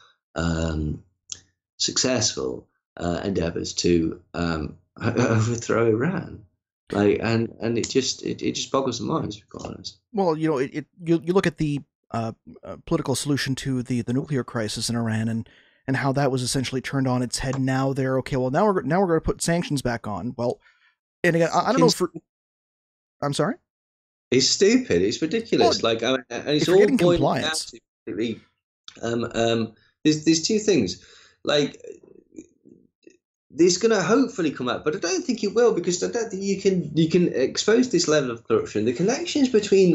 successful endeavors to overthrow Iran. And it just boggles the mind, to be quite honest. Well, you look at the political solution to the nuclear crisis in Iran, and how that was essentially turned on its head. Now they're okay. Well, now we're going to put sanctions back on. Well, and again, I don't know for. I'm sorry. It's stupid. It's ridiculous. Well, and it's all boiling down to there's two things. Like, there's going to hopefully come out, but I don't think it will, because I don't think you can expose this level of corruption. The connections between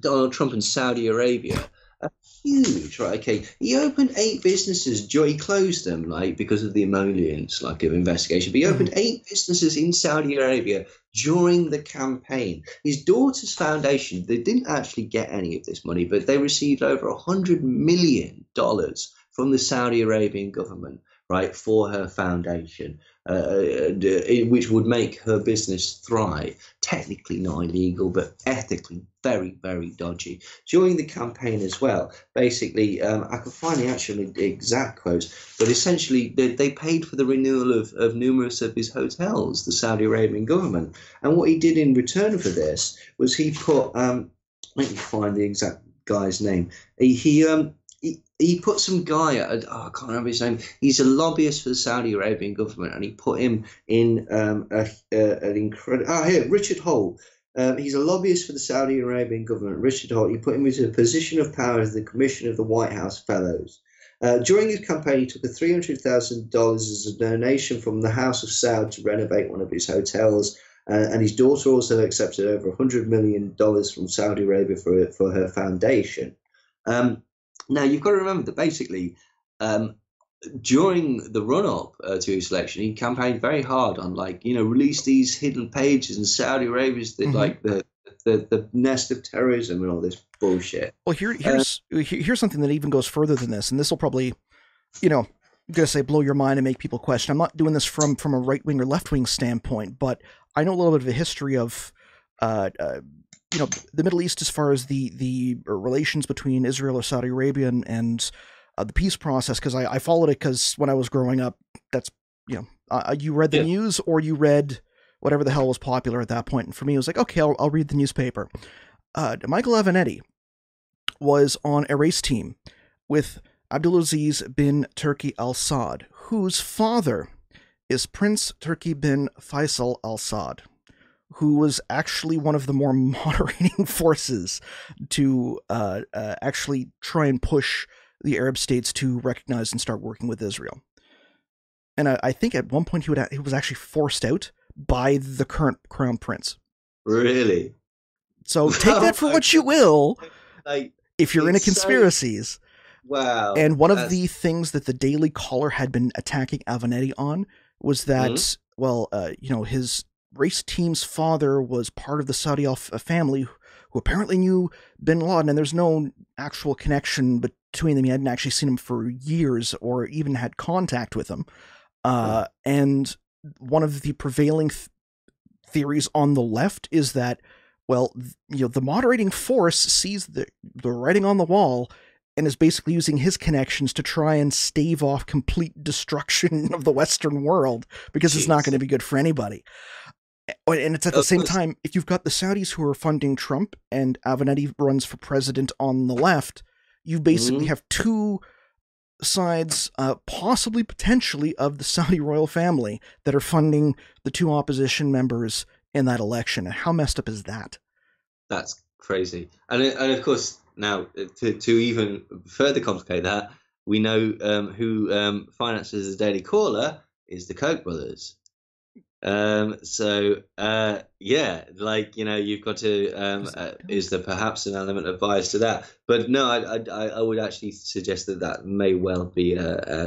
Donald Trump and Saudi Arabia are huge, right? Okay, he opened 8 businesses. He closed them because of the emollients of investigation. But he opened 8 businesses in Saudi Arabia during the campaign. His daughter's foundation, they didn't actually get any of this money, but they received over $100 million from the Saudi Arabian government, right, for her foundation, which would make her business thrive. Technically not illegal, but ethically very, very dodgy. During the campaign as well, basically, I can find the exact quotes, but essentially they paid for the renewal of numerous of his hotels, the Saudi Arabian government. And what he did in return for this was he put, let me find the exact guy's name. He he put some guy, I can't remember his name. He's a lobbyist for the Saudi Arabian government, and he put him in an incredible. Here, Richard Holt. He's a lobbyist for the Saudi Arabian government. Richard Holt. He put him into a position of power as the commissioner of the White House Fellows. During his campaign, he took a $300,000 as a donation from the House of Saud to renovate one of his hotels. And his daughter also accepted over $100 million from Saudi Arabia for her foundation. Now, you've got to remember that basically, during the run-up to his election, he campaigned very hard on, like, release these hidden pages in Saudi Arabia's like the nest of terrorism and all this bullshit. Well, here's something that even goes further than this, and this will probably, I'm gonna say blow your mind and make people question. I'm not doing this from a right wing or left wing standpoint, but I know a little bit of a history of, the Middle East as far as the relations between Israel or Saudi Arabia and the peace process, because I followed it because when I was growing up, that's you read the news or you read whatever the hell was popular at that point, and for me it was like, okay, I'll read the newspaper. Michael Avenatti was on a race team with Abdulaziz bin Turki Al Saud, whose father is Prince Turki bin Faisal Al Saud, who was actually one of the more moderating forces to actually try and push the Arab states to recognize and start working with Israel. And I think at one point he was actually forced out by the current crown prince. Really? So take that for what you will, if you're into conspiracies. Wow. And one of the things that the Daily Caller had been attacking Avenatti on was that, his race team's father was part of the Saudi family who apparently knew bin Laden, and there's no actual connection between them. He hadn't actually seen him for years or even had contact with him. And one of the prevailing theories on the left is that, the moderating force sees the writing on the wall and is basically using his connections to try and stave off complete destruction of the Western world, because it's not going to be good for anybody. And it's at the same time, if you've got the Saudis who are funding Trump and Avenatti runs for president on the left, you basically have two sides, possibly potentially, of the Saudi royal family that are funding the two opposition members in that election. And how messed up is that? That's crazy. And of course, now to even further complicate that, we know who finances the Daily Caller is the Koch brothers. You've got to, is there perhaps an element of bias to that? But no, I would actually suggest that may well be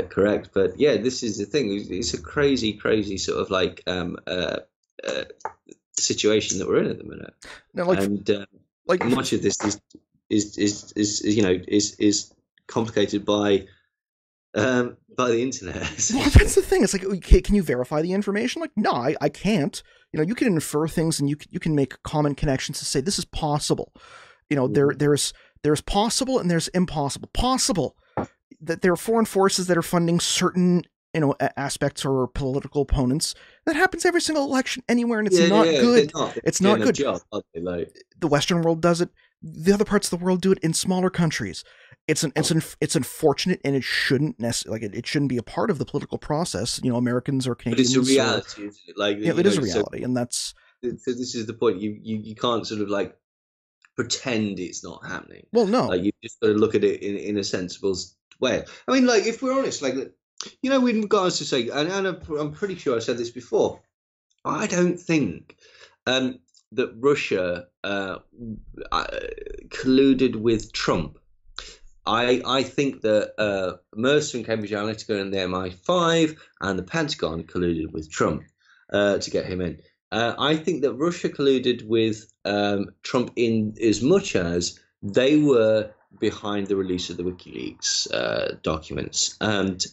correct. But yeah, this is the thing. It's a crazy sort of situation that we're in at the minute. Now, much of this is complicated by the internet. Well, that's the thing. It's like, okay, can you verify the information? Like, no, I can't. You can infer things and you can make common connections to say this is possible. There's possible and there's impossible. Possible that there are foreign forces that are funding certain aspects or political opponents. That happens every single election anywhere, and it's not good. It's not good. Job, the Western world does it. The other parts of the world do it in smaller countries. It's unfortunate, and it shouldn't necessarily it shouldn't be a part of the political process. Americans or Canadians. But it's a reality, isn't it? It is a reality, and that's. So this is the point. You can't sort of pretend it's not happening. Well, no. You just got to look at it in a sensible way. I mean, if we're honest, with regards to say, and I'm pretty sure I said this before, I don't think that Russia colluded with Trump. I think that Mercer and Cambridge Analytica and the MI5 and the Pentagon colluded with Trump to get him in. I think that Russia colluded with Trump in as much as they were behind the release of the WikiLeaks documents. And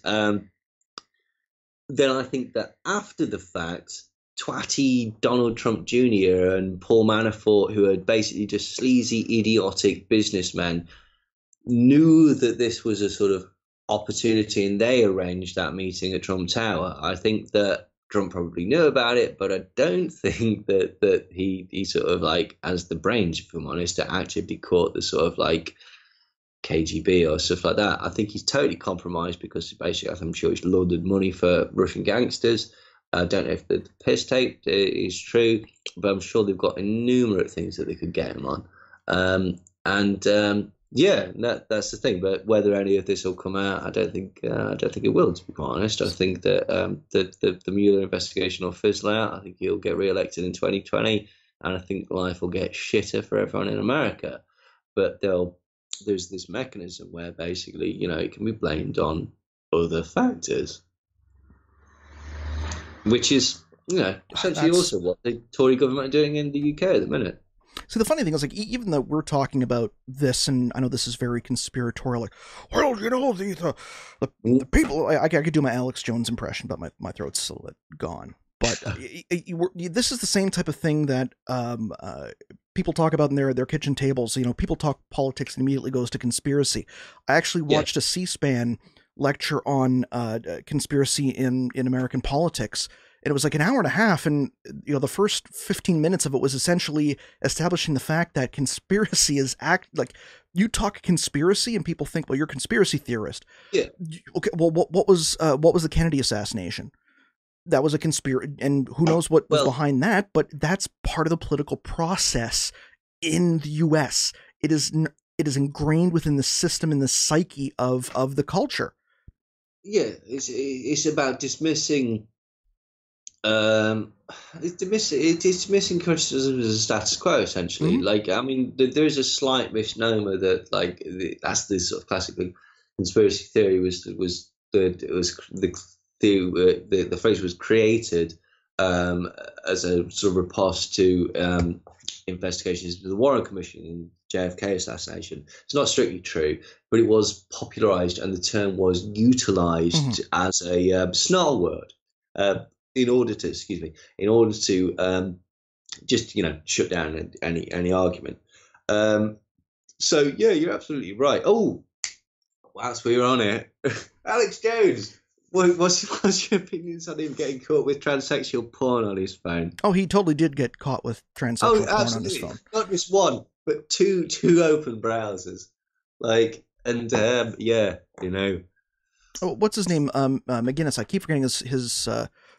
then I think that after the fact, twatty Donald Trump Jr. and Paul Manafort, who are basically just sleazy, idiotic businessmen, knew that this was a sort of opportunity and they arranged that meeting at Trump Tower. I think that Trump probably knew about it, but I don't think that he sort of has the brains, if I'm honest, to actually caught the sort of KGB or stuff like that. I think he's totally compromised because basically I'm sure he's laundered money for Russian gangsters. I don't know if the piss tape is true, but I'm sure they've got innumerable things that they could get him on. Yeah, that's the thing. But whether any of this will come out, I don't think it will. To be quite honest, I think that the Mueller investigation will fizzle out. I think he'll get re-elected in 2020, and I think life will get shitter for everyone in America. But there's this mechanism where basically, it can be blamed on other factors, which is, essentially also what the Tory government are doing in the UK at the minute. So the funny thing is, like, even though we're talking about this, and I know this is very conspiratorial, like, well, the people, I could do my Alex Jones impression, but my throat's still gone. But this is the same type of thing that people talk about in their kitchen tables. People talk politics and immediately goes to conspiracy. I actually watched a C-SPAN lecture on conspiracy in American politics. And it was like an hour and a half, and the first 15 minutes of it was essentially establishing the fact that conspiracy is like, you talk conspiracy and people think, well, you're a conspiracy theorist. Yeah. Okay. Well, what was the Kennedy assassination? That was a conspiracy, and who knows what was behind that? But that's part of the political process in the U.S. It is ingrained within the system and the psyche of the culture. Yeah, it's about dismissing. It's dismissing criticism as a status quo, essentially. Mm-hmm. Like, I mean, there's a slight misnomer that, like, that's the sort of classical conspiracy theory the phrase was created as a sort of riposte to investigations into the Warren Commission and JFK assassination. It's not strictly true, but it was popularized and the term was utilized as a snarl word. In order to just shut down any argument. So yeah, you're absolutely right. Oh, whilst we're on it, Alex Jones, what's your opinions on him getting caught with transsexual porn on his phone? Oh, he totally did get caught with transsexual porn on his phone. Not just one, but two open browsers. Like, and yeah, Oh, what's his name? McGinnis. I keep forgetting his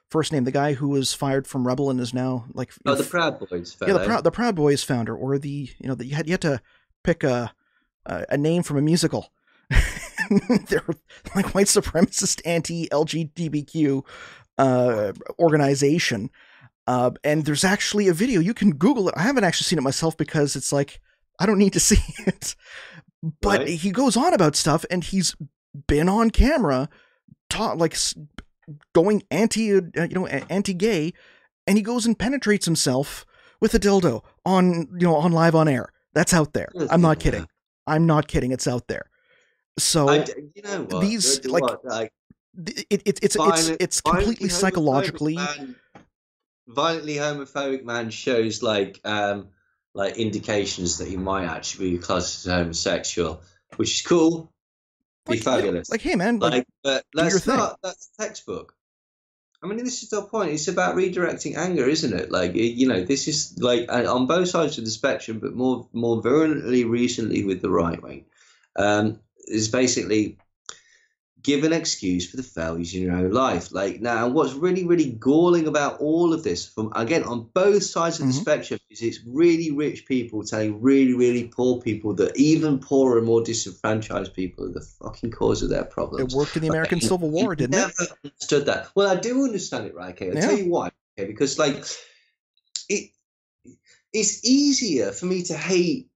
first name. The guy who was fired from Rebel and is now like the Proud Boys fellow. Yeah, the Proud Boys founder, or you had to pick a name from a musical. They're like white supremacist anti-LGBTQ organization. And there's actually a video. You can Google it. I haven't actually seen it myself because it's like, I don't need to see it. But he goes on about stuff, and he's been on camera going anti-gay, and he goes and penetrates himself with a dildo on live on air. That's out there. I'm not kidding. It's out there. So these it's completely psychologically. Violently homophobic man shows like indications that he might actually be classed as homosexual, which is cool. Be fabulous. Like, hey man, but that's textbook. I mean, this is the point. It's about redirecting anger, isn't it? Like, this is like on both sides of the spectrum, but more virulently recently with the right wing. Is basically give an excuse for the failures in your own life. Like, now, what's really, really galling about all of this, from again on both sides of the spectrum, is it's really rich people telling really, really poor people that even poorer and more disenfranchised people are the fucking cause of their problems. It worked in the American Civil War, didn't it? Never understood that. Well, I do understand it, right? Okay, I'll tell you why. Okay, because like it's easier for me to hate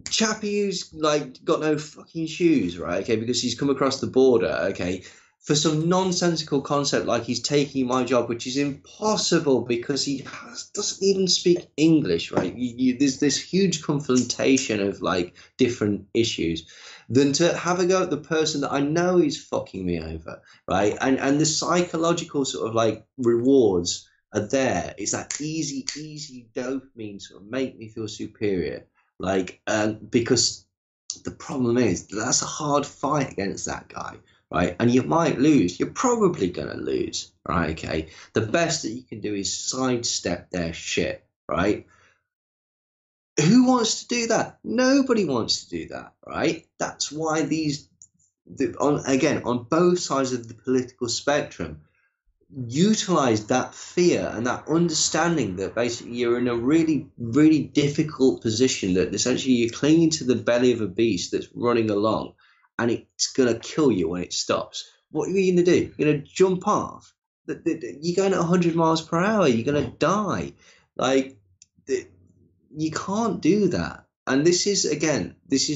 chappie who's like got no fucking shoes, right? Okay, because he's come across the border, okay, for some nonsensical concept like he's taking my job, which is impossible because he doesn't even speak English, right? There's this huge confrontation of like different issues, than to have a go at the person that I know is fucking me over, right? And the psychological sort of like rewards are there. It's that easy dopamine sort of make me feel superior. Like, because the problem is that's a hard fight against that guy, right? And you might lose. You're probably going to lose, right? Okay. The best that you can do is sidestep their shit, right? Who wants to do that? Nobody wants to do that, right? That's why on both sides of the political spectrum, utilize that fear and that understanding that basically you're in a really, really difficult position, that essentially you're clinging to the belly of a beast that's running along and it's going to kill you when it stops. What are you going to do? You're going to jump off? You're going at 100 miles per hour. You're going to die. Like, you can't do that. And this is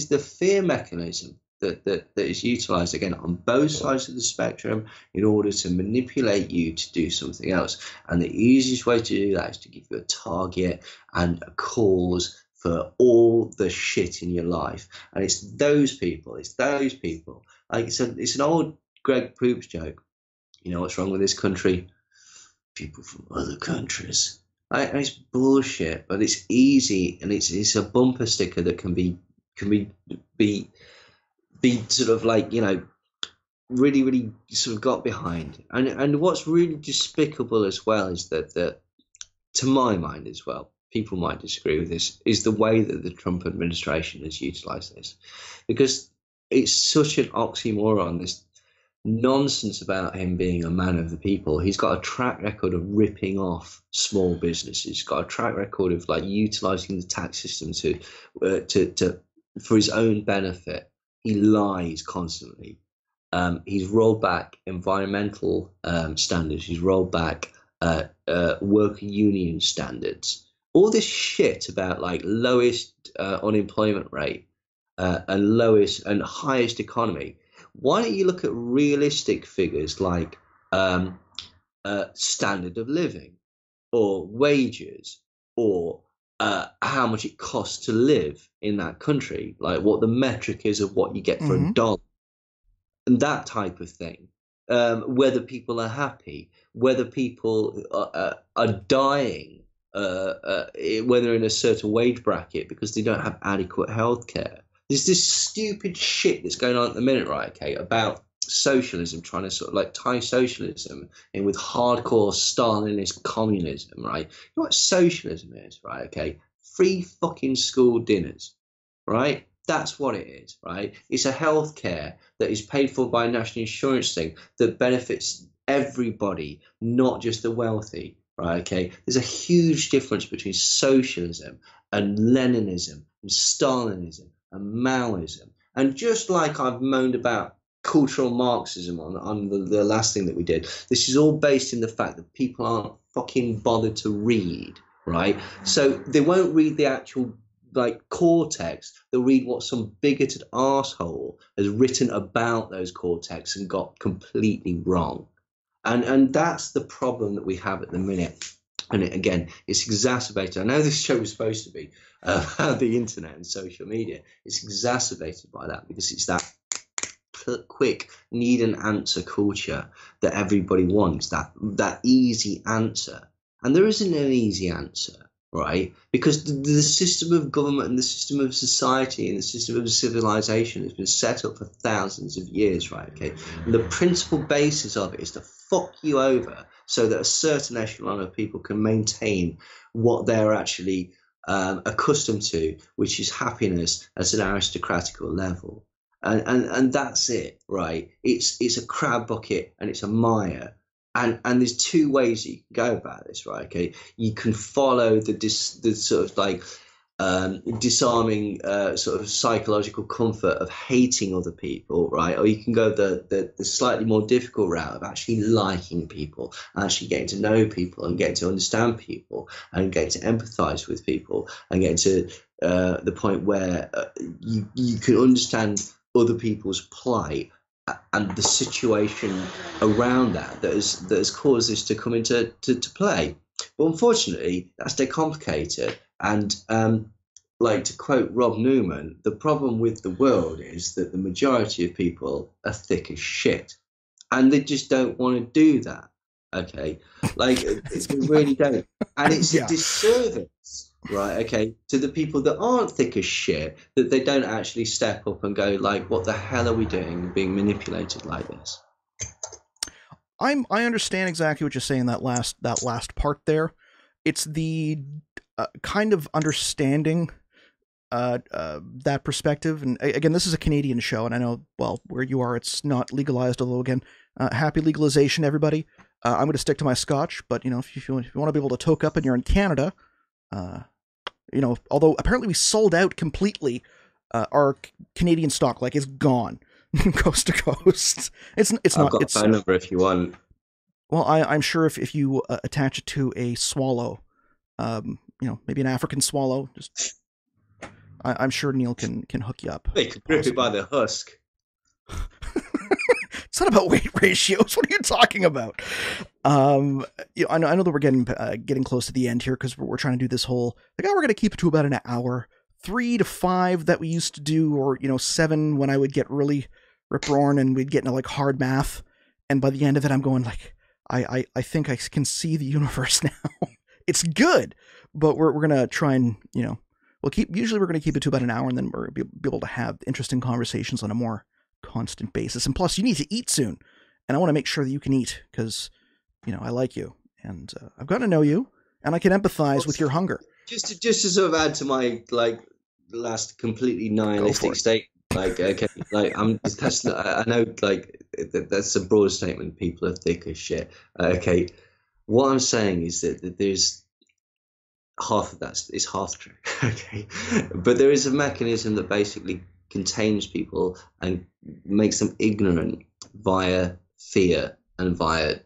the fear mechanism that is utilized again on both sides of the spectrum in order to manipulate you to do something else. And the easiest way to do that is to give you a target and a cause for all the shit in your life. And it's those people. Like it's an old Greg Proops joke. You know what's wrong with this country? People from other countries. And it's bullshit, but it's easy, and it's a bumper sticker that can be sort of like, you know, really, really sort of got behind. And what's really despicable as well is that to my mind as well, people might disagree with this, is the way that the Trump administration has utilized this, because it's such an oxymoron. This nonsense about him being a man of the people. He's got a track record of ripping off small businesses. He's got a track record of like utilizing the tax system to for his own benefit. He lies constantly. He's rolled back environmental standards. He's rolled back worker union standards. All this shit about like lowest unemployment rate and lowest and highest economy. Why don't you look at realistic figures like standard of living or wages or how much it costs to live in that country, like what the metric is of what you get for a dollar and that type of thing, whether people are happy, whether people are dying, whether in a certain wage bracket because they don't have adequate health care. There's this stupid shit that's going on at the minute, right, okay, about socialism, trying to sort of like tie socialism in with hardcore Stalinist communism, right? You know what socialism is, right, okay? Free fucking school dinners, right? That's what it is, right? It's a healthcare that is paid for by a national insurance thing that benefits everybody, not just the wealthy, right, okay? There's a huge difference between socialism and Leninism and Stalinism and Maoism. And just like I've moaned about cultural Marxism on the last thing that we did, this is all based in the fact that people aren't fucking bothered to read, right? So they won't read the actual like core text. They'll read what some bigoted arsehole has written about those core texts and got completely wrong. And that's the problem that we have at the minute. And again, it's exacerbated. I know this show was supposed to be about the internet and social media. It's exacerbated by that because it's that quick need an answer culture that everybody wants, that easy answer. And there isn't an easy answer, right? Because the system of government and the system of society and the system of civilization has been set up for thousands of years, right? Okay. And the principal basis of it is to fuck you over so that a certain echelon of people can maintain what they're actually accustomed to, which is happiness at an aristocratical level. And that's it, right? It's a crab bucket and it's a mire. And there's two ways that you can go about this, right? Okay, you can follow the sort of like disarming sort of psychological comfort of hating other people, right? Or you can go the slightly more difficult route of actually liking people, actually getting to know people and getting to understand people and getting to empathize with people and getting to the point where you can understand other people's plight and the situation around that has caused this to come into play. But unfortunately, that's decomplicated. And like to quote Rob Newman, the problem with the world is that the majority of people are thick as shit, and they just don't want to do that. Okay, like they really don't, and it's a disservice. Right, okay, to the people that aren't thick as shit, that they don't actually step up and go like, what the hell are we doing being manipulated like this? I understand exactly what you're saying, that last part there. It's the kind of understanding that perspective. And again, this is a Canadian show, and I know, well, where you are, it's not legalized. Although, again, happy legalization, everybody. I'm going to stick to my Scotch, but if you want to be able to toke up and you're in Canada, uh, although apparently we sold out completely, our Canadian stock, like, is gone, coast to coast. It's I've not. got a It's phone number if you want. well, I'm sure if you attach it to a swallow, maybe an African swallow, just I'm sure Neil can hook you up. You can grip it by the husk. It's not about weight ratios. What are you talking about? I know that we're getting close to the end here because we're trying to do this whole like, we're going to keep it to about an hour, 3 to 5 that we used to do, or 7 when I would get really rip roaring and we'd get into like hard math, and by the end of it, I'm going like, I think I can see the universe now. It's good, but we're gonna try and usually we're gonna keep it to about an hour, and then we're be able to have interesting conversations on a more constant basis. And plus, you need to eat soon, and I want to make sure that you can eat because I like you, and I've got to know you, and I can empathize with your hunger. Just to sort of add to my last completely nihilistic statement. Okay, that's not, I know that's a broad statement. People are thick as shit. Okay, what I'm saying is that there's half of that is half true. Okay, but there is a mechanism that basically contains people and makes them ignorant via fear and via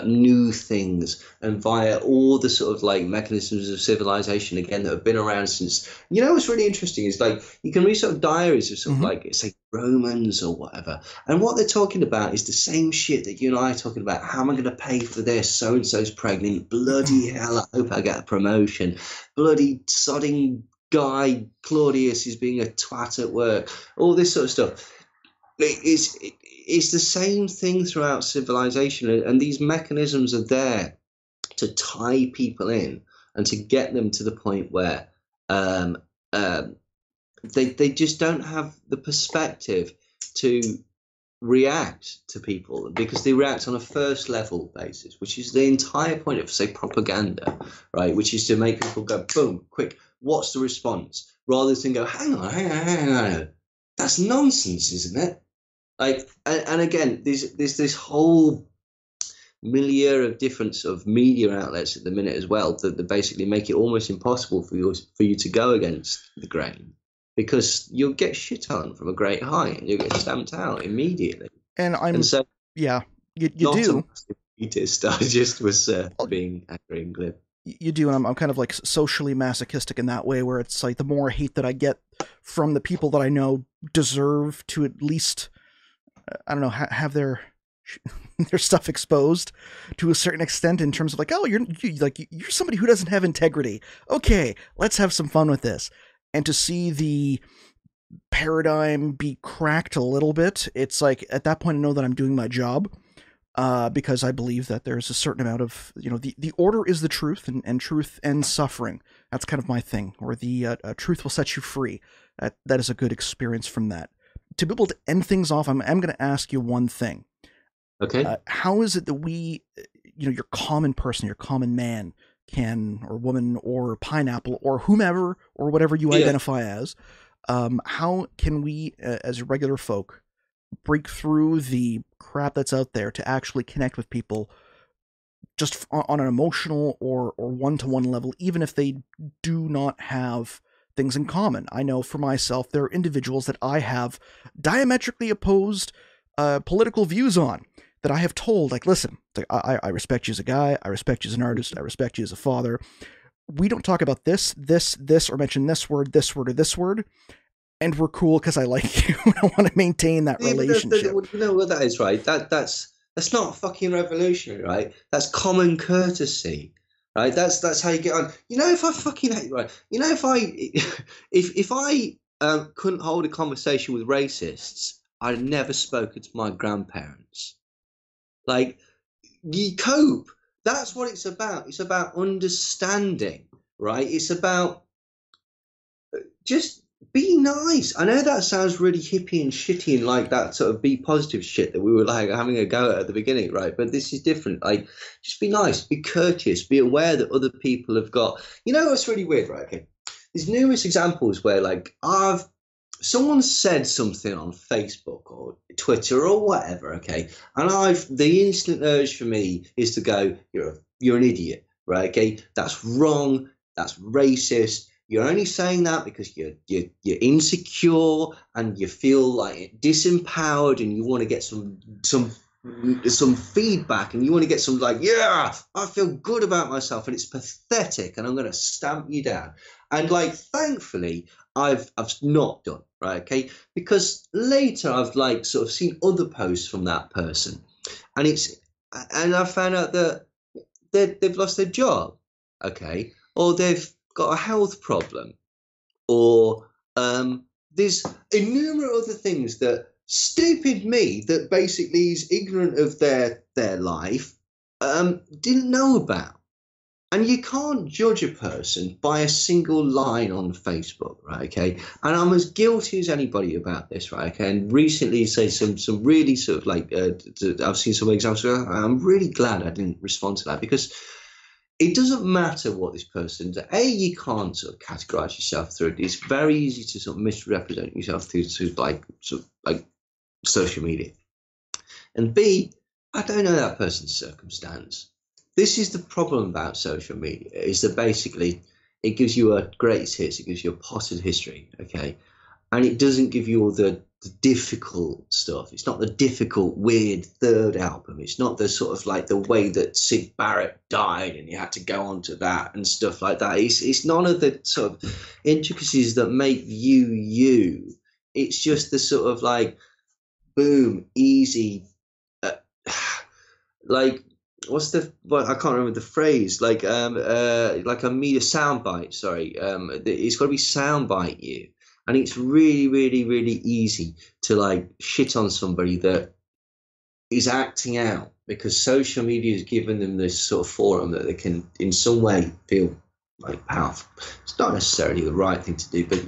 new things and via all the sort of mechanisms of civilization again that have been around since. What's really interesting is you can read sort of diaries of sort of say Romans or whatever, and what they're talking about is the same shit that you and I are talking about. How am I going to pay for this? So and so's pregnant. Bloody hell! I hope I get a promotion. Bloody sodding guy Claudius is being a twat at work. All this sort of stuff. It's the same thing throughout civilization, and these mechanisms are there to tie people in and to get them to the point where they just don't have the perspective to react to people, because they react on a first level basis, which is the entire point of, say, propaganda, right? Which is to make people go, boom, quick, what's the response? Rather than go, hang on. That's nonsense, isn't it? And again, there's this whole milieu of different sort of media outlets at the minute as well that basically make it almost impossible for you to go against the grain, because you'll get shit on from a great height and you'll get stamped out immediately. And so, yeah, you do. Elitist, I just was being angry and glib. You do, and I'm kind of like socially masochistic in that way, where it's like the more hate that I get from the people that I know deserve to at least, I don't know, have their stuff exposed to a certain extent in terms of like, oh, you're somebody who doesn't have integrity. Okay, let's have some fun with this. And to see the paradigm be cracked a little bit, it's like at that point I know that I'm doing my job, because I believe that there's a certain amount of, the order is the truth, and truth ends suffering. That's kind of my thing, or the truth will set you free. That is a good experience from that. To be able to end things off, I'm going to ask you one thing. Okay. How is it that we, your common person, your common man or woman or pineapple or whomever or whatever you identify as, how can we, as regular folk, break through the crap that's out there to actually connect with people just on an emotional or one-to-one level, even if they do not have things in common? I know for myself, there are individuals that I have diametrically opposed political views on, that I have told, like, listen, I respect you as a guy, I respect you as an artist, I respect you as a father. We don't talk about this, or mention this word, or this word, and we're cool because I like you. I want to maintain that relationship. You know what that is, right? That's not fucking revolutionary, right? That's common courtesy. Right, that's how you get on. If I fucking hate, right? If I couldn't hold a conversation with racists, I'd never spoken to my grandparents. You cope. That's what it's about. It's about understanding, right? It's about just be nice. I know that sounds really hippie and shitty and like that sort of be positive shit that we were having a go at the beginning, right? But this is different. Just be nice, be courteous, be aware that other people have got. What's really weird, right? Okay, there's numerous examples where like someone said something on Facebook or Twitter or whatever, okay, and the instant urge for me is to go, you're an idiot, right? Okay, that's wrong, that's racist. You're only saying that because you're insecure and you feel like disempowered and you want to get some feedback and you want to get some like, yeah, I feel good about myself and it's pathetic and I'm going to stamp you down. And like, thankfully, I've not done, right? Okay, because later I've like sort of seen other posts from that person, and I found out that they've lost their job, okay, or they've got a health problem, or there's innumerable other things that stupid me that basically is ignorant of their life didn't know about. And you can't judge a person by a single line on Facebook, right? Okay. And I'm as guilty as anybody about this, right? Okay. And recently, say some really sort of like, I've seen some examples. I'm really glad I didn't respond to that because it doesn't matter what this person does. You can't sort of categorize yourself through it. It's very easy to sort of misrepresent yourself through like social media. And B, I don't know that person's circumstance. This is the problem about social media, is that basically it gives you a greatest hits, it gives you a potted history, okay? And it doesn't give you all the difficult stuff. It's not the difficult, weird third album. It's not the sort of like the way that Syd Barrett died and you had to go on to that and stuff like that. It's none of the sort of intricacies that make you you. It's just the sort of like, boom, easy, like, I can't remember the phrase, like a media soundbite, sorry. It's got to be soundbite you. And it's really, really, really easy to like shit on somebody that is acting out because social media has given them this sort of forum that they can in some way feel like powerful. It's not necessarily the right thing to do, but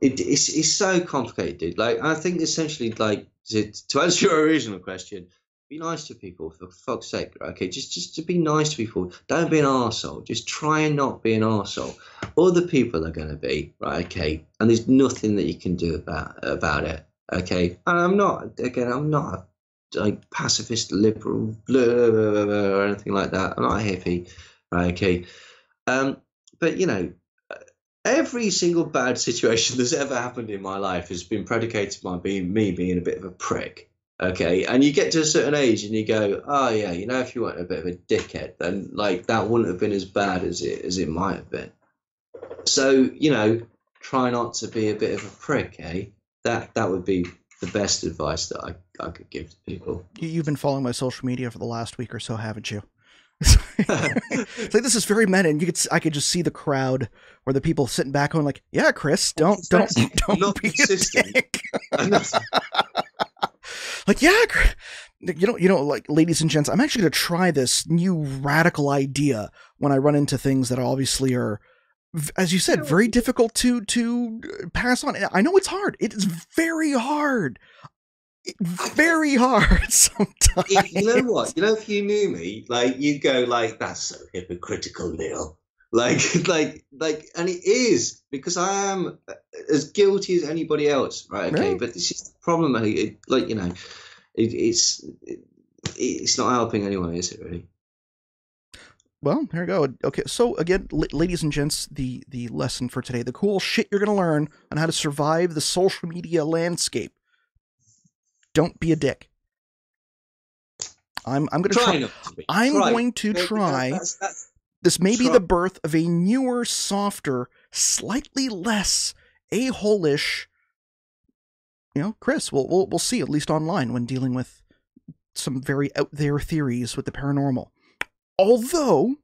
it's so complicated, dude. Like, I think essentially, like, to answer your original question, be nice to people, for fuck's sake, okay? Just to be nice to people. Don't be an arsehole. Just try and not be an arsehole. Other people are going to be, right, okay? And there's nothing that you can do about it, okay? And I'm not a like pacifist, liberal, blah, blah, blah, blah, or anything like that. I'm not a hippie, right, okay? But, every single bad situation that's ever happened in my life has been predicated by me being a bit of a prick. Okay, and you get to a certain age and you go, oh yeah, if you weren't a bit of a dickhead, then like that wouldn't have been as bad as it might have been. So try not to be a bit of a prick, eh? That would be the best advice that I could give to people. You've been following my social media for the last week or so, haven't you? It's like, this is very meta, and I could just see the crowd or the people sitting back on like, yeah, Chris, don't not be consistent. Like, yeah, like, ladies and gents, I'm actually going to try this new radical idea when I run into things that obviously are, as you said, very difficult to pass on. I know it's hard. It is very hard. Very hard sometimes. You know what? If you knew me, like, you'd go like, that's so hypocritical, Neil. Like, and it is, because I am as guilty as anybody else, right? Okay, but this is the problem. It's not helping anyone, is it, really? Well, there you go. Okay, so again, ladies and gents, the lesson for today, the cool shit you're going to learn on how to survive the social media landscape. Don't be a dick. I'm going to try. I'm going to try. This may be the birth of a newer, softer, slightly less a-hole-ish, Chris. We'll see, at least online, when dealing with some very out there theories with the paranormal. Although,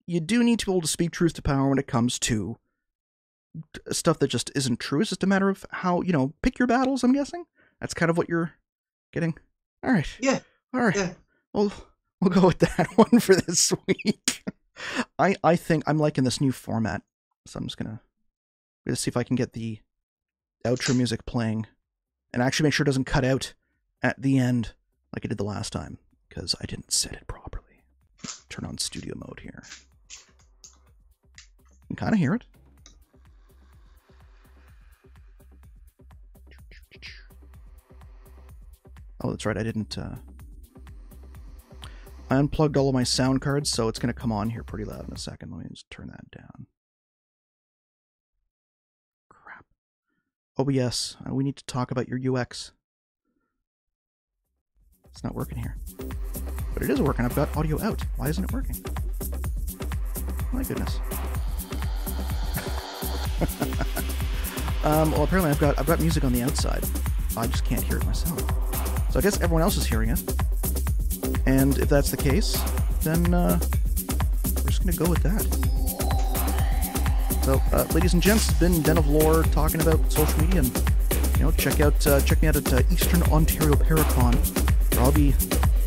you do need to be able to speak truth to power when it comes to stuff that just isn't true. It's just a matter of how, pick your battles, I'm guessing. That's kind of what you're getting. All right. Yeah. All right. Yeah. We'll go with that one for this week. I think I'm liking this new format, so I'm just gonna see if I can get the outro music playing and actually make sure it doesn't cut out at the end like I did the last time, because I didn't set it properly. Turn on studio mode here. You can kind of hear it. Oh, that's right. I didn't. I unplugged all of my sound cards, so it's going to come on here pretty loud in a second. Let me just turn that down. Crap. OBS, we need to talk about your UX. It's not working here. But it is working. I've got audio out. Why isn't it working? My goodness. Well, apparently I've got music on the outside. I just can't hear it myself. So I guess everyone else is hearing it. And if that's the case, then we're just going to go with that. So, ladies and gents, it's been Den of Lore talking about social media, and check me out at Eastern Ontario Paracon, where I'll be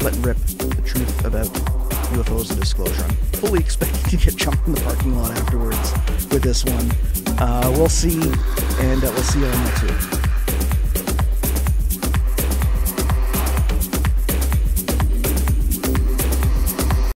letting rip the truth about UFOs and disclosure. I'm fully expecting to get jumped in the parking lot afterwards with this one. We'll see, and we'll see you on next week.